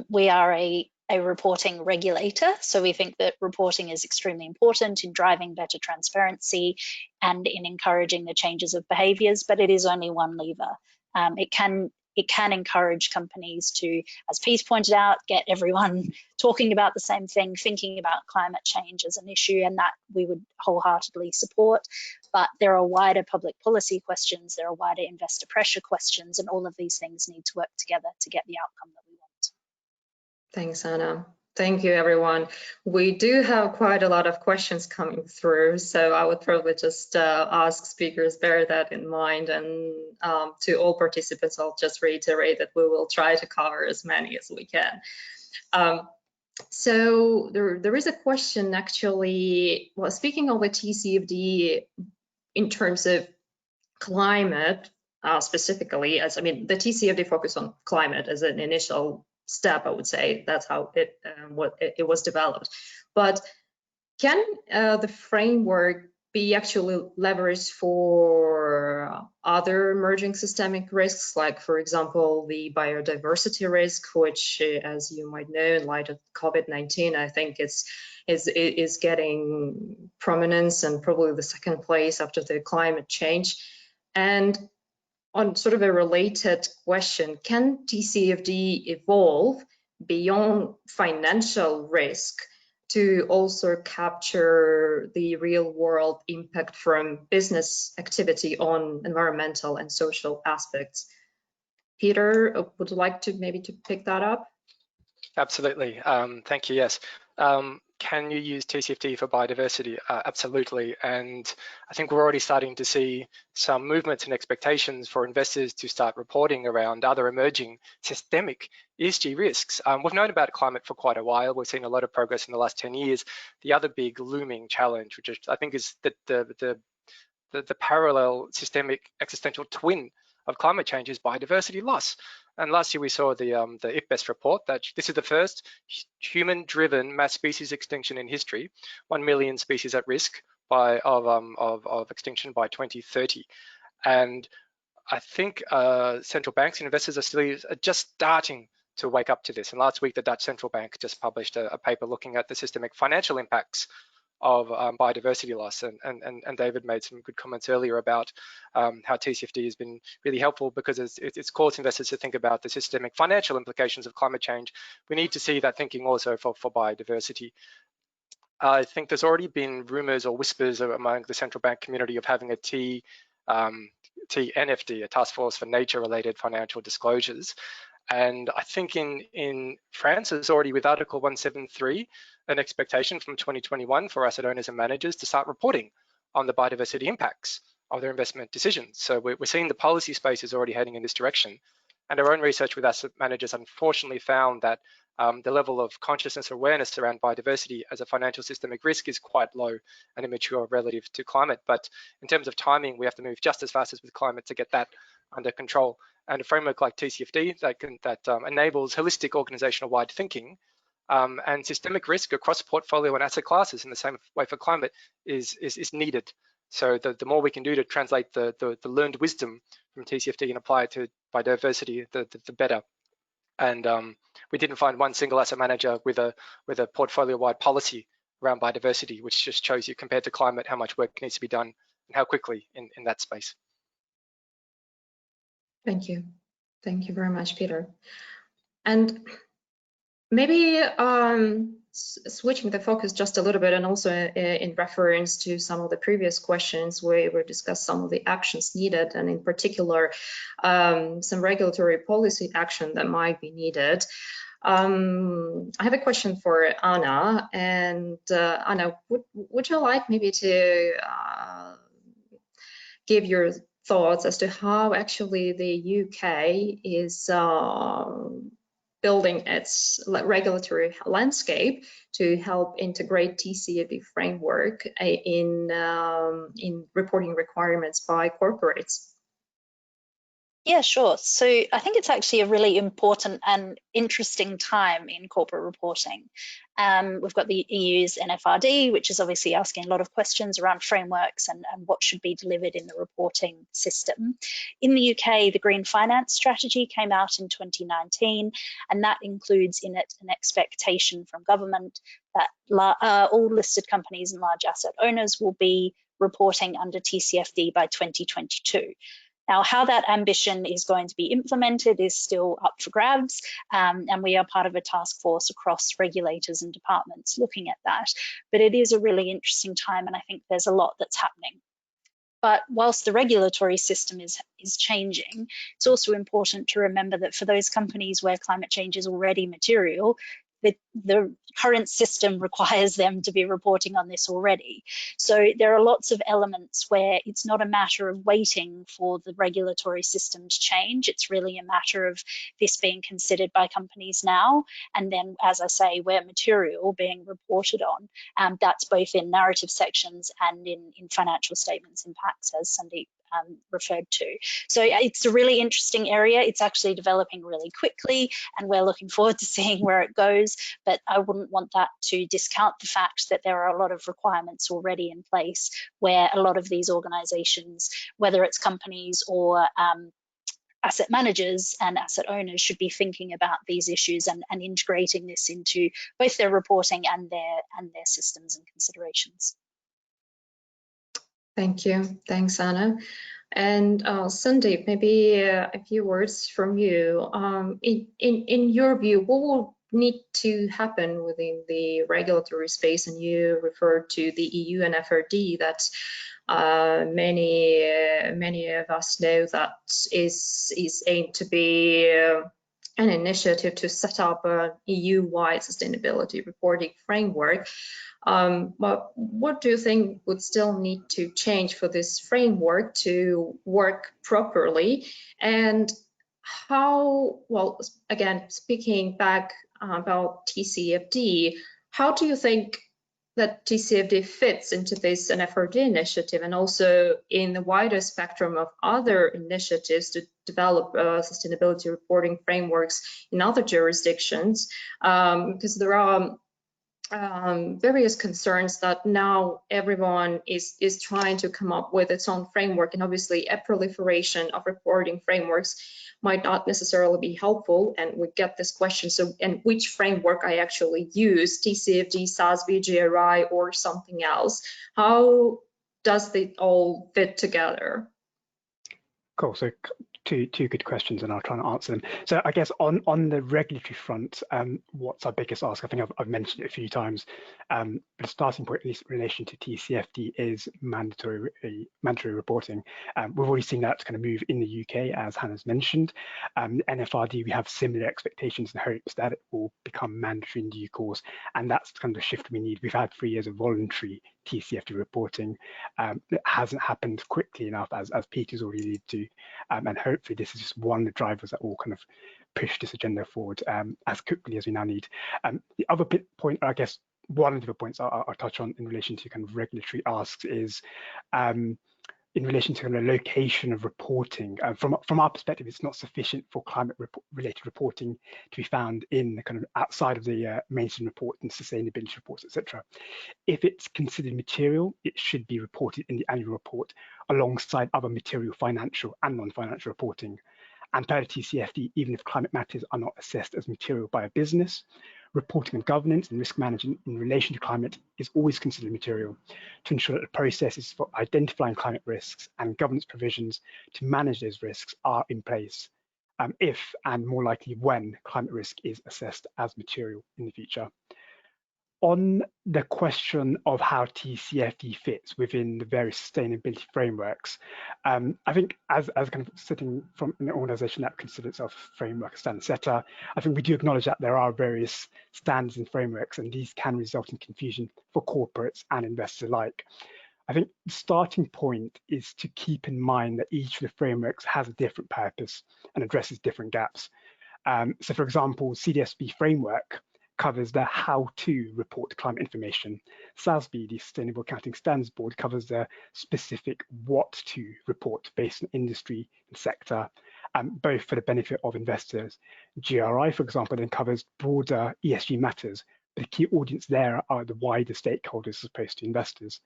we are a reporting regulator, so we think that reporting is extremely important in driving better transparency and in encouraging the changes of behaviors, but it is only one lever. It can encourage companies to, as Pete pointed out, get everyone talking about the same thing, thinking about climate change as an issue, and that we would wholeheartedly support. But there are wider public policy questions, there are wider investor pressure questions, and all of these things need to work together to get the outcome that we want. Thanks, Anna. Thank you, everyone. We do have quite a lot of questions coming through, so I would probably just ask speakers, bear that in mind, and to all participants, I'll just reiterate that we will try to cover as many as we can. So there is a question actually, well, speaking of the TCFD in terms of climate specifically, as I mean, the TCFD focus on climate as an initial step, I would say. That's how it was developed. But can the framework be actually leveraged for other emerging systemic risks, like, for example, the biodiversity risk, which, as you might know, in light of COVID-19, I think is getting prominence and probably the second place after the climate change. And on sort of a related question, can TCFD evolve beyond financial risk to also capture the real world impact from business activity on environmental and social aspects? Peter, would you like to maybe pick that up? Absolutely. Thank you. Yes. Can you use TCFD for biodiversity? Absolutely. And I think we're already starting to see some movements and expectations for investors to start reporting around other emerging systemic ESG risks. We've known about climate for quite a while. We've seen a lot of progress in the last 10 years. The other big looming challenge, which I think is the parallel systemic existential twin of climate change, is biodiversity loss. And last year we saw the IPBES report that this is the first human-driven mass species extinction in history, 1 million species at risk of extinction by 2030. And I think central banks and investors are just starting to wake up to this. And last week the Dutch Central Bank just published a paper looking at the systemic financial impacts of biodiversity loss, and David made some good comments earlier about how TCFD has been really helpful because it's caused investors to think about the systemic financial implications of climate change. We need to see that thinking also for biodiversity. I think there's already been rumors or whispers among the central bank community of having a TNFD, a task force for nature-related financial disclosures. And I think in France, there's already with Article 173 an expectation from 2021 for asset owners and managers to start reporting on the biodiversity impacts of their investment decisions. So we're seeing the policy space is already heading in this direction. And our own research with asset managers unfortunately found that the level of consciousness or awareness around biodiversity as a financial systemic risk is quite low and immature relative to climate. But in terms of timing, we have to move just as fast as with climate to get that under control. And a framework like TCFD that enables holistic organizational-wide thinking and systemic risk across portfolio and asset classes in the same way for climate is needed. So the more we can do to translate the learned wisdom from TCFD and apply it to biodiversity, the better. And we didn't find one single asset manager with a portfolio-wide policy around biodiversity, which just shows you compared to climate how much work needs to be done and how quickly in that space. Thank you. Thank you very much, Peter. And maybe switching the focus just a little bit, and also in reference to some of the previous questions where we discussed some of the actions needed, and in particular, some regulatory policy action that might be needed. I have a question for Anna, and Anna, would you like maybe to give your thoughts as to how actually the UK is building its regulatory landscape to help integrate TCFD framework in reporting requirements by corporates? Yeah, sure. So I think it's actually a really important and interesting time in corporate reporting. We've got the EU's NFRD, which is obviously asking a lot of questions around frameworks and what should be delivered in the reporting system. In the UK, the Green Finance Strategy came out in 2019, and that includes in it an expectation from government that all listed companies and large asset owners will be reporting under TCFD by 2022. Now, how that ambition is going to be implemented is still up for grabs, and we are part of a task force across regulators and departments looking at that. But it is a really interesting time, and I think there's a lot that's happening. But whilst the regulatory system is changing, it's also important to remember that for those companies where climate change is already material, the current system requires them to be reporting on this already. So there are lots of elements where it's not a matter of waiting for the regulatory system to change. It's really a matter of this being considered by companies now. And then, as I say, where material being reported on, that's both in narrative sections and in financial statements impacts, as Sandeep referred to. So it's a really interesting area. It's actually developing really quickly, and we're looking forward to seeing where it goes. But I wouldn't want that to discount the fact that there are a lot of requirements already in place where a lot of these organizations, whether it's companies or asset managers and asset owners, should be thinking about these issues and integrating this into both their reporting and their systems and considerations. Thank you. Thanks, Anna. And Sandeep, maybe a few words from you. In your view, what will need to happen within the regulatory space? And you referred to the EU and FRD that many of us know that is aimed to be an initiative to set up an EU-wide sustainability reporting framework. But what do you think would still need to change for this framework to work properly? And how, well, again, speaking back about TCFD, how do you think that TCFD fits into this NFRD initiative and also in the wider spectrum of other initiatives to develop sustainability reporting frameworks in other jurisdictions? Because there are various concerns that now everyone is trying to come up with its own framework, and obviously a proliferation of reporting frameworks might not necessarily be helpful. And we get this question, so and which framework I actually use, TCFD, SASB, GRI, or something else? How does it all fit together? Cool. So Two good questions, and I'll try and answer them. So I guess on the regulatory front, what's our biggest ask? I think I've mentioned it a few times. But the starting point, at least in relation to TCFD, is mandatory reporting. We've already seen that kind of move in the UK, as Hannah's mentioned. NFRD, we have similar expectations and hopes that it will become mandatory in due course, and that's kind of the shift we need. We've had 3 years of voluntary TCFD reporting. It hasn't happened quickly enough, as Peter's already alluded to, and hopefully this is just one of the drivers that will kind of push this agenda forward as quickly as we now need. The other point, I guess, one of the points I'll touch on in relation to kind of regulatory asks is in relation to the location of reporting. From our perspective, it's not sufficient for climate-related reporting to be found in the kind of outside of the mainstream report and sustainability reports, etc. If it's considered material, it should be reported in the annual report alongside other material financial and non-financial reporting. And per the TCFD, even if climate matters are not assessed as material by a business, reporting on governance and risk management in relation to climate is always considered material to ensure that the processes for identifying climate risks and governance provisions to manage those risks are in place if, and more likely when, climate risk is assessed as material in the future. On the question of how TCFD fits within the various sustainability frameworks, I think as kind of sitting from an organisation that considers itself a framework, a standard setter, I think we do acknowledge that there are various standards and frameworks, and these can result in confusion for corporates and investors alike. I think the starting point is to keep in mind that each of the frameworks has a different purpose and addresses different gaps. So for example, CDSB framework covers the how to report climate information. SASB, the Sustainable Accounting Standards Board, covers the specific what to report based on industry and sector, both for the benefit of investors. GRI, for example, then covers broader ESG matters, but the key audience there are the wider stakeholders as opposed to investors.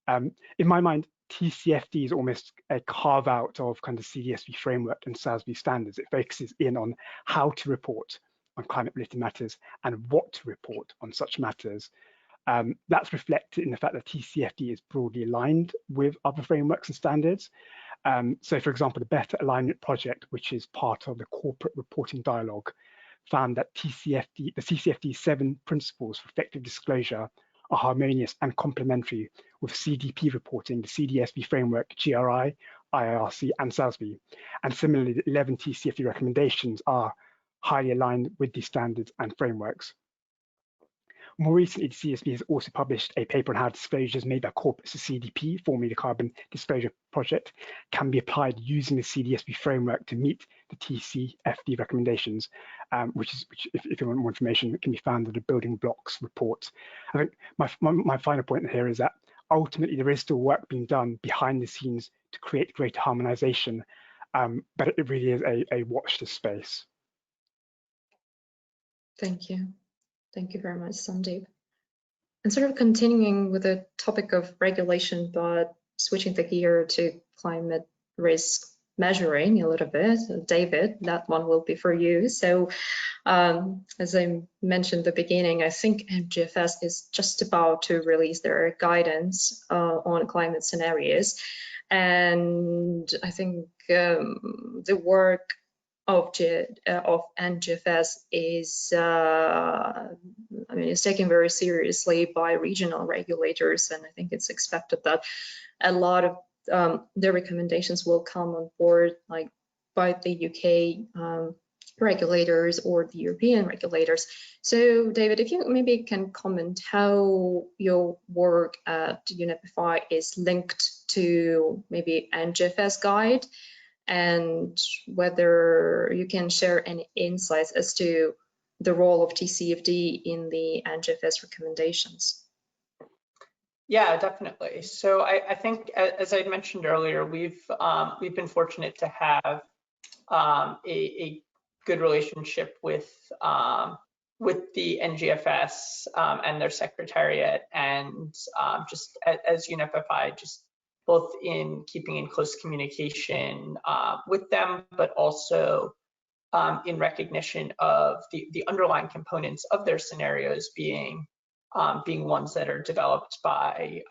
In my mind, TCFD is almost a carve out of kind of CDSB framework and SASB standards. It focuses in on how to report on climate-related matters and what to report on such matters. That's reflected in the fact that TCFD is broadly aligned with other frameworks and standards. So for example, the Better Alignment Project, which is part of the Corporate Reporting Dialogue, found that the TCFD 7 principles for effective disclosure are harmonious and complementary with CDP reporting, the CDSB framework, GRI, IIRC, and SASB. And similarly, the 11 TCFD recommendations are highly aligned with these standards and frameworks. More recently, the CSB has also published a paper on how disclosures made by corporates to CDP, formerly the Carbon Disclosure Project, can be applied using the CDSB framework to meet the TCFD recommendations, which if you want more information, can be found in the Building Blocks report. I think my final point here is that ultimately there is still work being done behind the scenes to create greater harmonization, but it really is a watch this space. Thank you. Thank you very much, Sandeep. And sort of continuing with the topic of regulation, but switching the gear to climate risk measuring a little bit. David, that one will be for you. So as I mentioned at the beginning, I think NGFS is just about to release their guidance on climate scenarios. And I think the work of NGFS is, is taken very seriously by regional regulators, and I think it's expected that a lot of their recommendations will come on board, like by the UK regulators or the European regulators. So, David, if you maybe can comment how your work at Unipify is linked to maybe NGFS guide, and whether you can share any insights as to the role of TCFD in the NGFS recommendations. Yeah, definitely. So I think, as I mentioned earlier, we've been fortunate to have a good relationship with the NGFS and their secretariat, and just as Unipify, just both in keeping in close communication with them, but also in recognition of the underlying components of their scenarios being ones that are developed by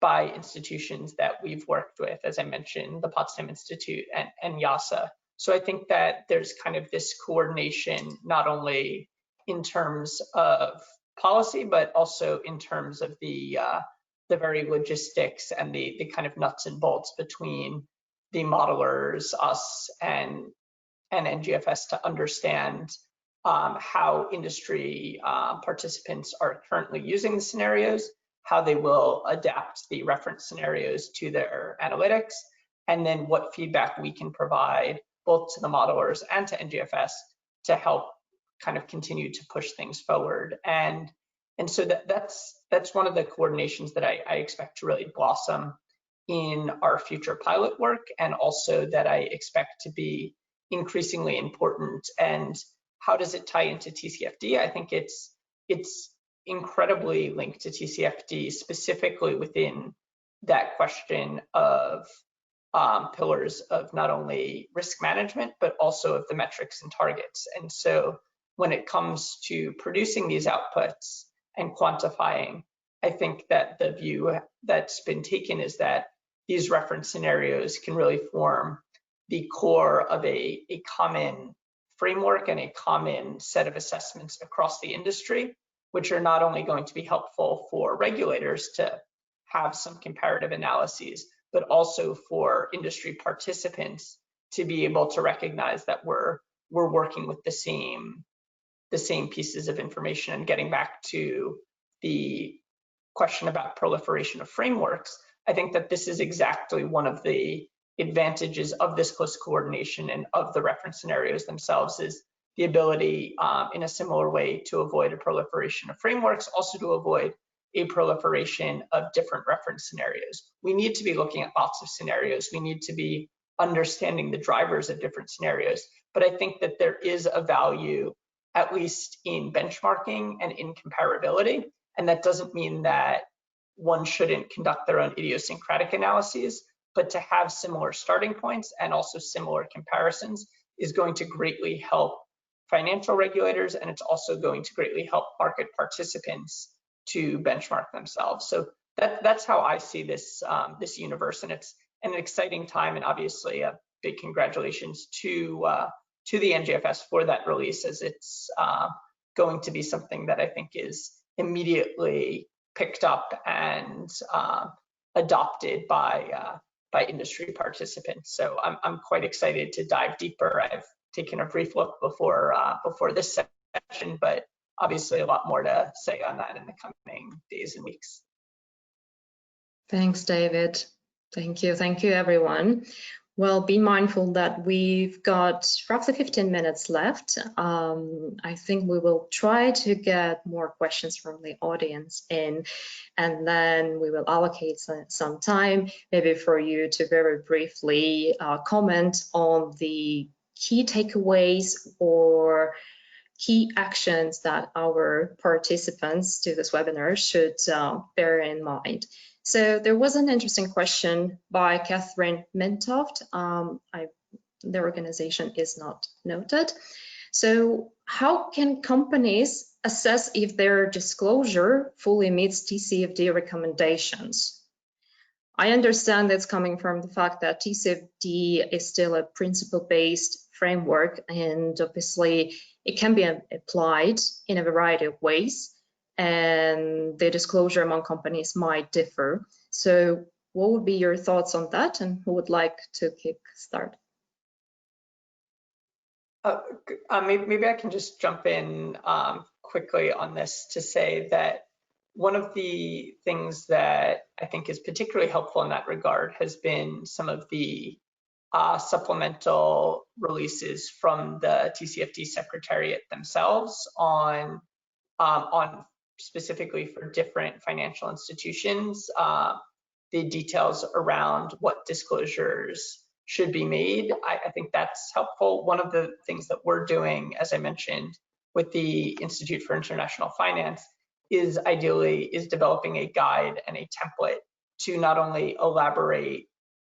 by institutions that we've worked with, as I mentioned, the Potsdam Institute and YASA. So I think that there's kind of this coordination, not only in terms of policy, but also in terms of the very logistics and the kind of nuts and bolts between the modelers, us, and NGFS to understand how industry participants are currently using the scenarios, how they will adapt the reference scenarios to their analytics, and then what feedback we can provide both to the modelers and to NGFS to help kind of continue to push things forward. And so that's one of the coordinations that I expect to really blossom in our future pilot work, and also that I expect to be increasingly important. And how does it tie into TCFD? I think it's incredibly linked to TCFD, specifically within that question of pillars of not only risk management, but also of the metrics and targets. And so when it comes to producing these outputs and quantifying, I think that the view that's been taken is that these reference scenarios can really form the core of a common framework and a common set of assessments across the industry, which are not only going to be helpful for regulators to have some comparative analyses, but also for industry participants to be able to recognize that we're working with the same pieces of information. And getting back to the question about proliferation of frameworks, I think that this is exactly one of the advantages of this close coordination and of the reference scenarios themselves, is the ability in a similar way to avoid a proliferation of frameworks, also to avoid a proliferation of different reference scenarios. We need to be looking at lots of scenarios. We need to be understanding the drivers of different scenarios. But I think that there is a value, at least in benchmarking and in comparability. And that doesn't mean that one shouldn't conduct their own idiosyncratic analyses, but to have similar starting points and also similar comparisons is going to greatly help financial regulators, and it's also going to greatly help market participants to benchmark themselves. So that's how I see this this universe, and it's an exciting time, and obviously a big congratulations to the NGFS for that release, as it's going to be something that I think is immediately picked up and adopted by industry participants. So I'm quite excited to dive deeper. I've taken a brief look before this session, but obviously a lot more to say on that in the coming days and weeks. Thanks, David. Thank you everyone. Well, be mindful that we've got roughly 15 minutes left. I think we will try to get more questions from the audience in, and then we will allocate some time maybe for you to very briefly comment on the key takeaways or key actions that our participants to this webinar should bear in mind. So there was an interesting question by Catherine Mintoft. Their organization is not noted. So how can companies assess if their disclosure fully meets TCFD recommendations? I understand that's coming from the fact that TCFD is still a principle-based framework, and obviously it can be applied in a variety of ways, and the disclosure among companies might differ. So what would be your thoughts on that, and who would like to start? Maybe I can just jump in quickly on this to say that one of the things that I think is particularly helpful in that regard has been some of the supplemental releases from the TCFD Secretariat themselves on specifically for different financial institutions, the details around what disclosures should be made. I think that's helpful. One of the things that we're doing, as I mentioned, with the Institute for International Finance is developing a guide and a template to not only elaborate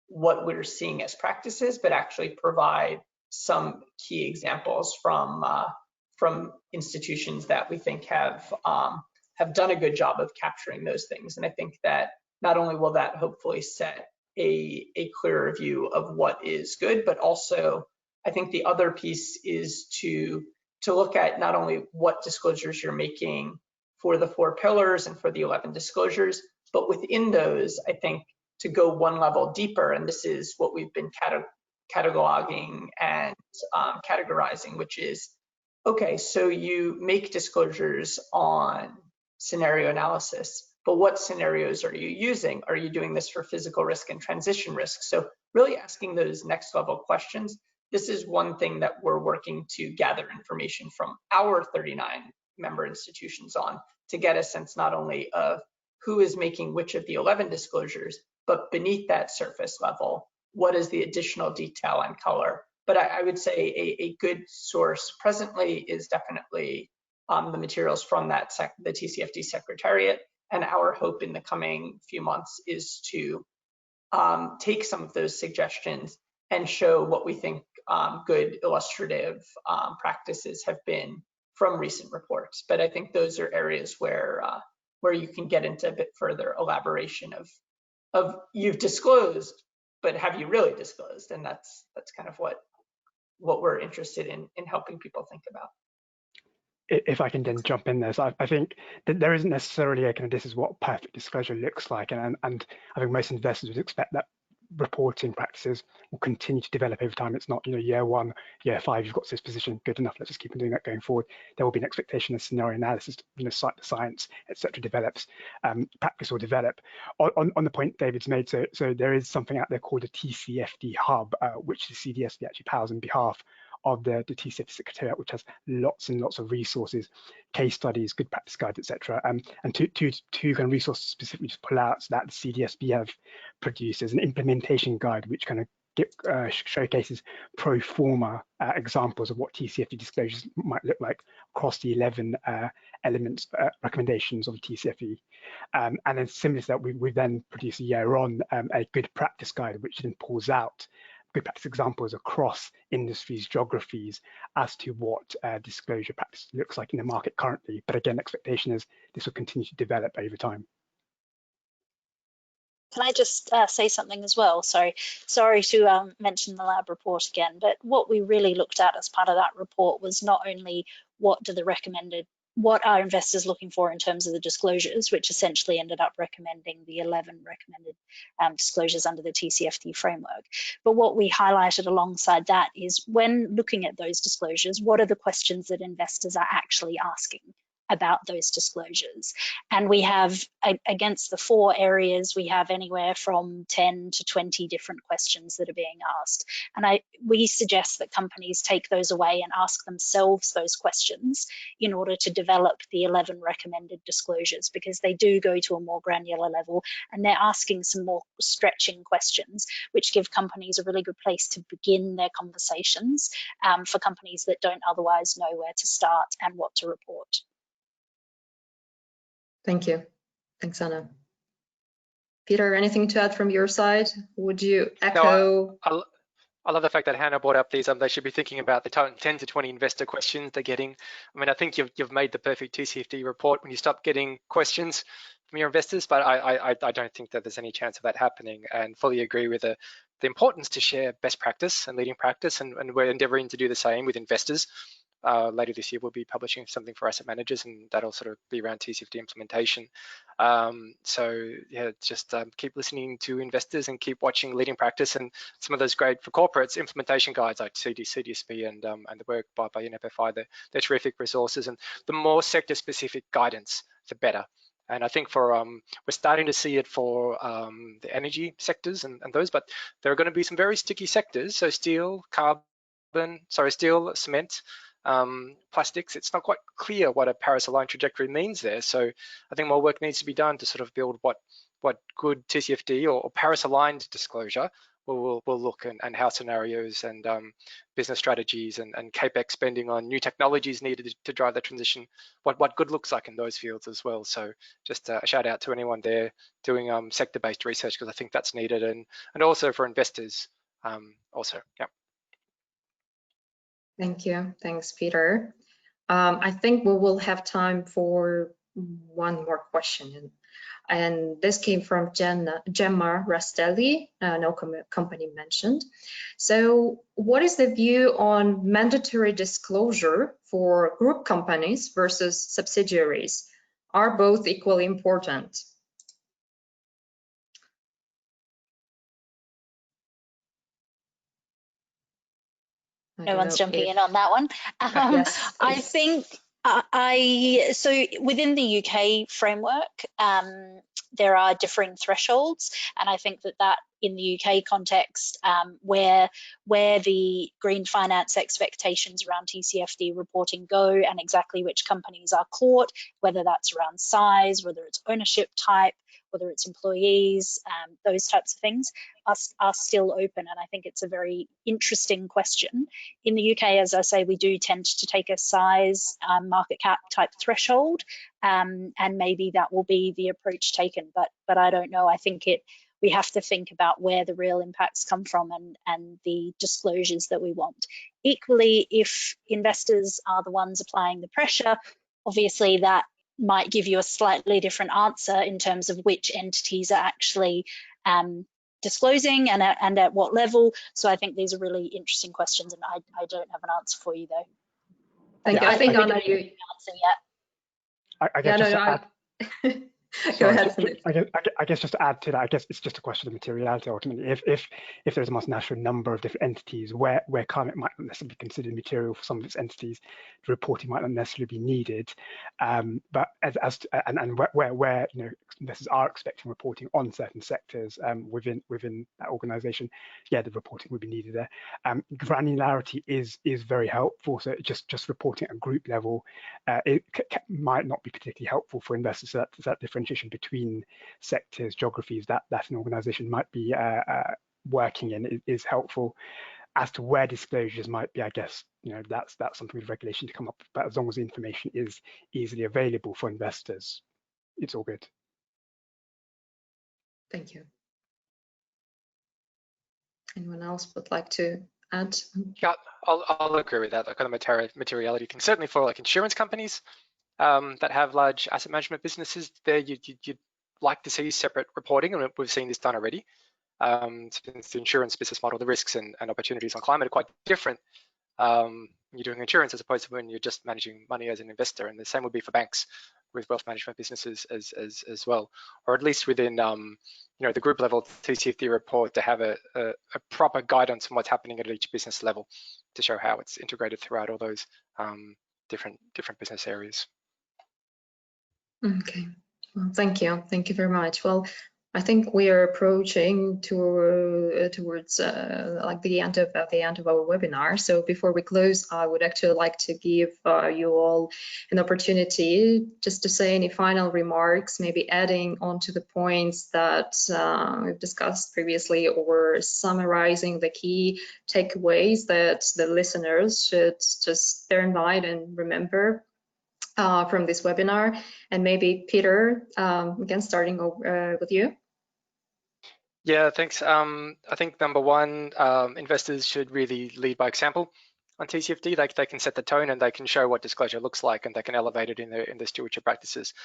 what we're seeing as practices, but actually provide some key examples from institutions that we think have done a good job of capturing those things. And I think that not only will that hopefully set a clearer view of what is good, but also I think the other piece is to look at not only what disclosures you're making for the 4 pillars and for the 11 disclosures, but within those, I think to go one level deeper, and this is what we've been cataloging and categorizing, which is, okay, so you make disclosures on scenario analysis, but what scenarios are you using? Are you doing this for physical risk and transition risk? So really asking those next level questions. This is one thing that we're working to gather information from our 39 member institutions on, to get a sense not only of who is making which of the 11 disclosures, but beneath that surface level, what is the additional detail and color? But I would say a good source presently is definitely the materials from that the TCFD Secretariat. And our hope in the coming few months is to take some of those suggestions and show what we think good illustrative practices have been from recent reports. But I think those are areas where you can get into a bit further elaboration of you've disclosed, but have you really disclosed? And that's kind of what we're interested in helping people think about. If I can then jump in there, so I think that there isn't necessarily a kind of this is what perfect disclosure looks like, and I think most investors would expect that reporting practices will continue to develop over time. It's not, year 1, year 5, you've got this position, good enough, let's just keep on doing that going forward. There will be an expectation of scenario analysis, science, etc. develops, practice will develop. On the point David's made, so there is something out there called a TCFD hub, which the CDSB actually powers on behalf of the TCFD Secretariat, which has lots and lots of resources, case studies, good practice guides, etc. And two kind of resources specifically to pull out that the CDSB have produced as an implementation guide, which kind of showcases pro forma examples of what TCFD disclosures might look like across the 11 elements, recommendations of TCFD. And then similar to that, we then produce a year on a good practice guide, which then pulls out good practice examples across industries, geographies, as to what disclosure practice looks like in the market currently. But again, expectation is this will continue to develop over time. Can I just say something as well? Sorry to mention the lab report again, but what we really looked at as part of that report was not only what are investors looking for in terms of the disclosures, which essentially ended up recommending the 11 recommended disclosures under the TCFD framework. But what we highlighted alongside that is when looking at those disclosures, what are the questions that investors are actually asking about those disclosures? And we have, against the 4 areas, we have anywhere from 10 to 20 different questions that are being asked. And we suggest that companies take those away and ask themselves those questions in order to develop the 11 recommended disclosures, because they do go to a more granular level and they're asking some more stretching questions, which give companies a really good place to begin their conversations for companies that don't otherwise know where to start and what to report. Thank you. Thanks, Anna. Peter, anything to add from your side? Would you echo? No, I love the fact that Hannah brought up these. They should be thinking about the 10 to 20 investor questions they're getting. I mean, I think you've made the perfect TCFD report when you stop getting questions from your investors, but I don't think that there's any chance of that happening, and fully agree with the importance to share best practice and leading practice, and we're endeavoring to do the same with investors. Later this year, we'll be publishing something for asset managers, and that'll sort of be around TCFD implementation. So yeah, just keep listening to investors and keep watching leading practice and some of those great for corporates implementation guides like CDSB and the work by NFFI. They're terrific resources, and the more sector specific guidance, the better. And I think for we're starting to see it for the energy sectors and those, but there are going to be some very sticky sectors. So steel, cement, plastics. It's not quite clear what a Paris aligned trajectory means there. So I think more work needs to be done to sort of build what good TCFD or Paris aligned disclosure will look, and how scenarios and business strategies and CapEx spending on new technologies needed to drive that transition, what good looks like in those fields as well. So just a shout out to anyone there doing sector-based research, because I think that's needed, and also for investors also. Yeah. Thank you. Thanks, Peter. I think we will have time for one more question. And this came from Gemma Rastelli, no company mentioned. So what is the view on mandatory disclosure for group companies versus subsidiaries? Are both equally important? No one's jumping in on that one. Yes, I think so within the UK framework, there are differing thresholds, and I think that in the UK context, where the green finance expectations around TCFD reporting go and exactly which companies are caught, whether that's around size, whether it's ownership type, whether it's employees, those types of things are still open. And I think it's a very interesting question. In the UK, as I say, we do tend to take a size market cap type threshold, and maybe that will be the approach taken. But I don't know. I think we have to think about where the real impacts come from and the disclosures that we want. Equally, if investors are the ones applying the pressure, obviously that might give you a slightly different answer in terms of which entities are actually disclosing and at what level. So I think these are really interesting questions, and I don't have an answer for you though. Thank you. I think Anna, you answer yet. I guess add. Go ahead. I guess just to add to that, I guess it's just a question of materiality ultimately. If there's a multinational number of different entities where climate might not necessarily be considered material for some of its entities, the reporting might not necessarily be needed. But where investors are expecting reporting on certain sectors within that organisation, yeah, the reporting would be needed there. Granularity is very helpful. So just reporting at group level, it might not be particularly helpful for investors. So that differentiation between sectors, geographies that an organisation might be working in is helpful. As to where disclosures might be, I guess that's something with regulation to come up. But as long as the information is easily available for investors, it's all good. Thank you. Anyone else would like to add? Yeah, I'll agree with that. That kind of materiality thing. Certainly for like insurance companies that have large asset management businesses, there you'd like to see separate reporting, and we've seen this done already. Since the insurance business model, the risks and opportunities on climate are quite different. You're doing insurance as opposed to when you're just managing money as an investor, and the same would be for banks with wealth management businesses as well, or at least within the group level TCFD report to have a proper guidance on what's happening at each business level to show how it's integrated throughout all those different business areas. Okay, well, thank you very much. Well, I think we are approaching towards like the end of our webinar. So before we close, I would actually like to give you all an opportunity just to say any final remarks, maybe adding on to the points that we've discussed previously, or summarizing the key takeaways that the listeners should just bear in mind and remember from this webinar. And maybe Peter, again, starting over with you. Yeah, thanks. I think number one, investors should really lead by example on TCFD. They can set the tone and they can show what disclosure looks like, and they can elevate it in their stewardship practices.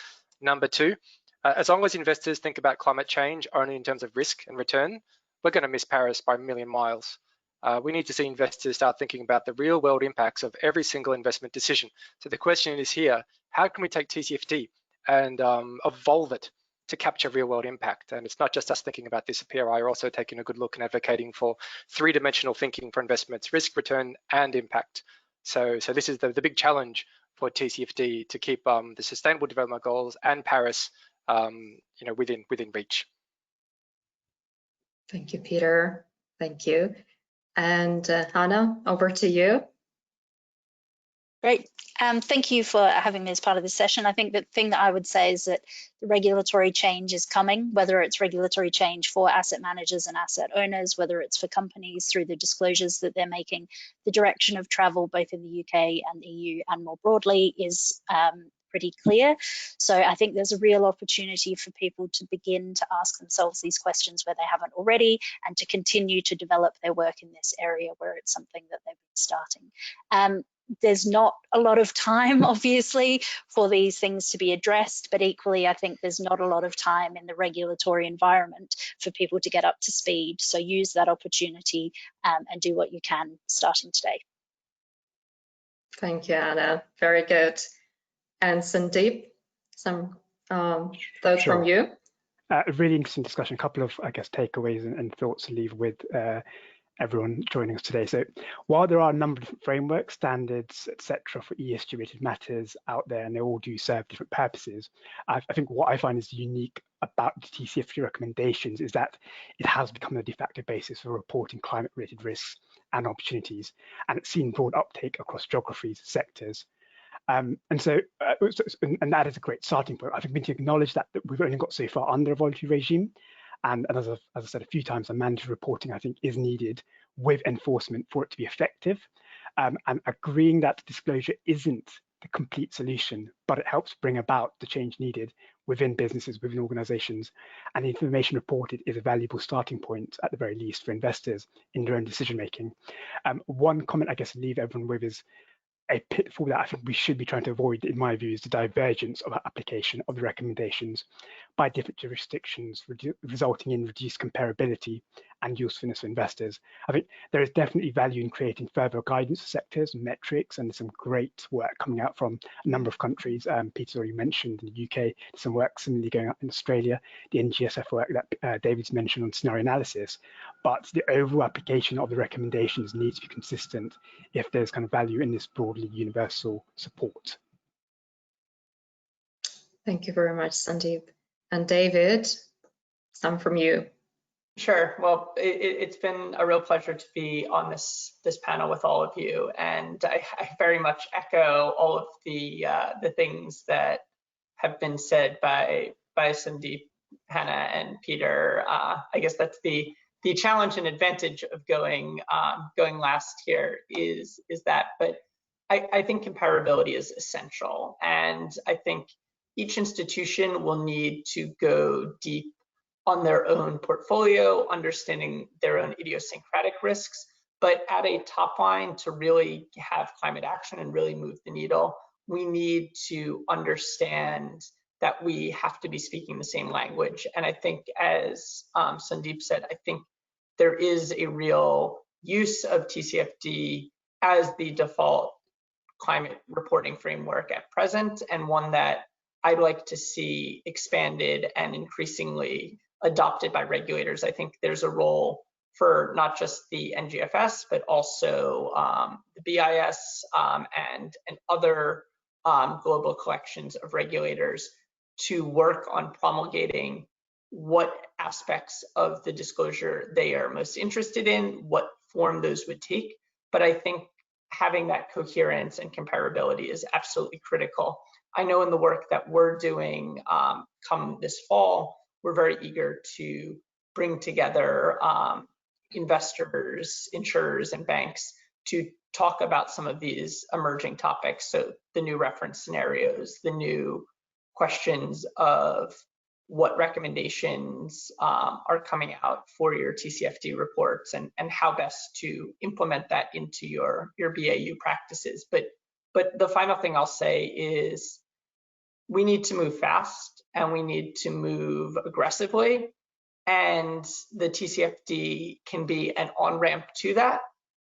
Number two, as long as investors think about climate change only in terms of risk and return, we're going to miss Paris by a million miles. We need to see investors start thinking about the real world impacts of every single investment decision. So the question is here, how can we take TCFD and evolve it to capture real world impact? And it's not just us thinking about this at PRI, we're also taking a good look and advocating for three-dimensional thinking for investments, risk, return, and impact. So this is the big challenge for TCFD, to keep the Sustainable Development Goals and Paris within reach. Thank you, Peter. Thank you. And Hannah, over to you. Great. Thank you for having me as part of this session. I think the thing that I would say is that the regulatory change is coming, whether it's regulatory change for asset managers and asset owners, whether it's for companies through the disclosures that they're making. The direction of travel, both in the UK and EU and more broadly, is pretty clear. So I think there's a real opportunity for people to begin to ask themselves these questions where they haven't already, and to continue to develop their work in this area where it's something that they've been starting. there's not a lot of time, obviously, for these things to be addressed, but equally, I think there's not a lot of time in the regulatory environment for people to get up to speed. So use that opportunity and do what you can starting today. Thank you, Anna. Very good. And Sandeep, some thoughts from you? A really interesting discussion. A couple of, I guess, takeaways and thoughts to leave with everyone joining us today. So while there are a number of different frameworks, standards, etc., for ESG related matters out there, and they all do serve different purposes, I think what I find is unique about the TCFD recommendations is that it has become a de facto basis for reporting climate related risks and opportunities, and it's seen broad uptake across geographies, sectors. And that is a great starting point. I think we need to acknowledge that we've only got so far under a voluntary regime. And as I said a few times, a mandatory reporting, I think, is needed with enforcement for it to be effective. And agreeing that disclosure isn't the complete solution, but it helps bring about the change needed within businesses, within organizations. And the information reported is a valuable starting point, at the very least, for investors in their own decision making. One comment I guess to leave everyone with is a pitfall that I think we should be trying to avoid, in my view, is the divergence of application of the recommendations by different jurisdictions, resulting in reduced comparability and usefulness for investors. I think there is definitely value in creating further guidance for sectors and metrics, and there's some great work coming out from a number of countries. Peter's already mentioned in the UK, some work similarly going on in Australia, the NGSF work that David's mentioned on scenario analysis. But the overall application of the recommendations needs to be consistent if there's kind of value in this broadly universal support. Thank you very much, Sandeep. And David, some from you. Sure. Well, it's been a real pleasure to be on this panel with all of you, and I very much echo all of the things that have been said by Sandeep, Hannah, and Peter. I guess that's the challenge and advantage of going last here is that, but I think comparability is essential, and I think each institution will need to go deep on their own portfolio, understanding their own idiosyncratic risks, but at a top line, to really have climate action and really move the needle, we need to understand that we have to be speaking the same language. And I think, as Sandeep said, I think there is a real use of TCFD as the default climate reporting framework at present, and one that I'd like to see expanded and increasingly adopted by regulators. I think there's a role for not just the NGFS, but also the BIS and other global collections of regulators to work on promulgating what aspects of the disclosure they are most interested in, what form those would take. But I think having that coherence and comparability is absolutely critical. I know in the work that we're doing come this fall, we're very eager to bring together investors, insurers, and banks to talk about some of these emerging topics. So the new reference scenarios, the new questions of what recommendations are coming out for your TCFD reports, and how best to implement that into your BAU practices. But the final thing I'll say is we need to move fast and we need to move aggressively. And the TCFD can be an on-ramp to that.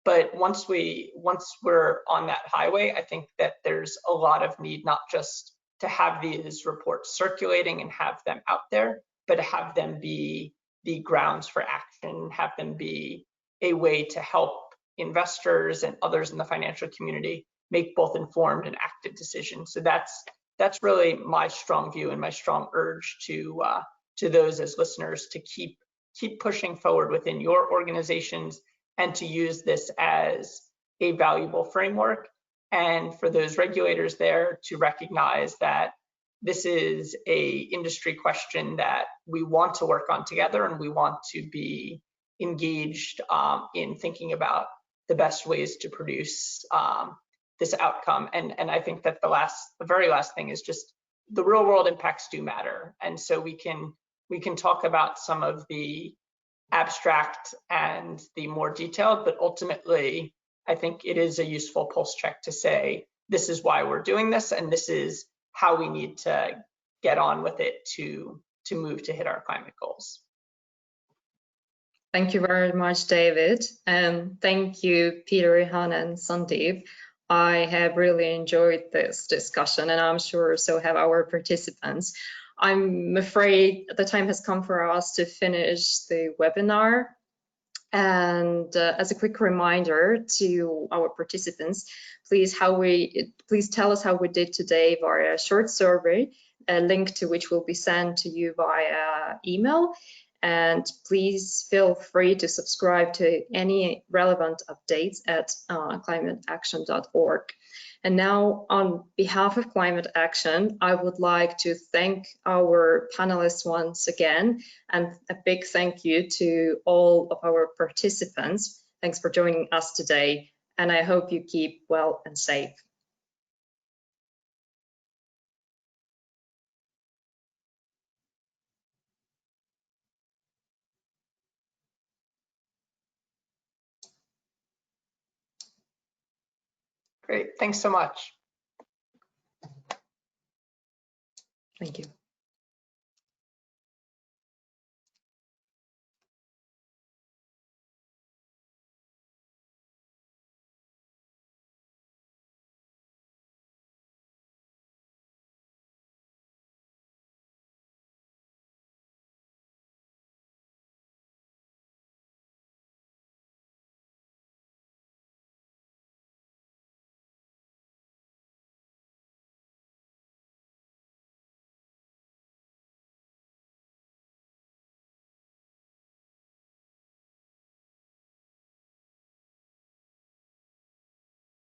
But once we're on that highway, I think that there's a lot of need, not just to have these reports circulating and have them out there, but to have them be the grounds for action, have them be a way to help investors and others in the financial community make both informed and active decisions. So that's really my strong view and my strong urge to those as listeners to keep pushing forward within your organizations and to use this as a valuable framework. And for those regulators there to recognize that this is a industry question that we want to work on together, and we want to be engaged in thinking about the best ways to produce this outcome. And I think that the very last thing is just the real world impacts do matter. And so we can talk about some of the abstract and the more detailed, but ultimately I think it is a useful pulse check to say, this is why we're doing this, and this is how we need to get on with it to move to hit our climate goals. Thank you very much, David. And thank you, Peter, Rehan, and Sandeep. I have really enjoyed this discussion, and I'm sure so have our participants. I'm afraid the time has come for us to finish the webinar. And as a quick reminder to our participants, please tell us how we did today via a short survey, a link to which will be sent to you via email. And please feel free to subscribe to any relevant updates at climateaction.org. And now, on behalf of Climate Action, I would like to thank our panelists once again, and a big thank you to all of our participants. Thanks for joining us today, and I hope you keep well and safe. Great, thanks so much. Thank you.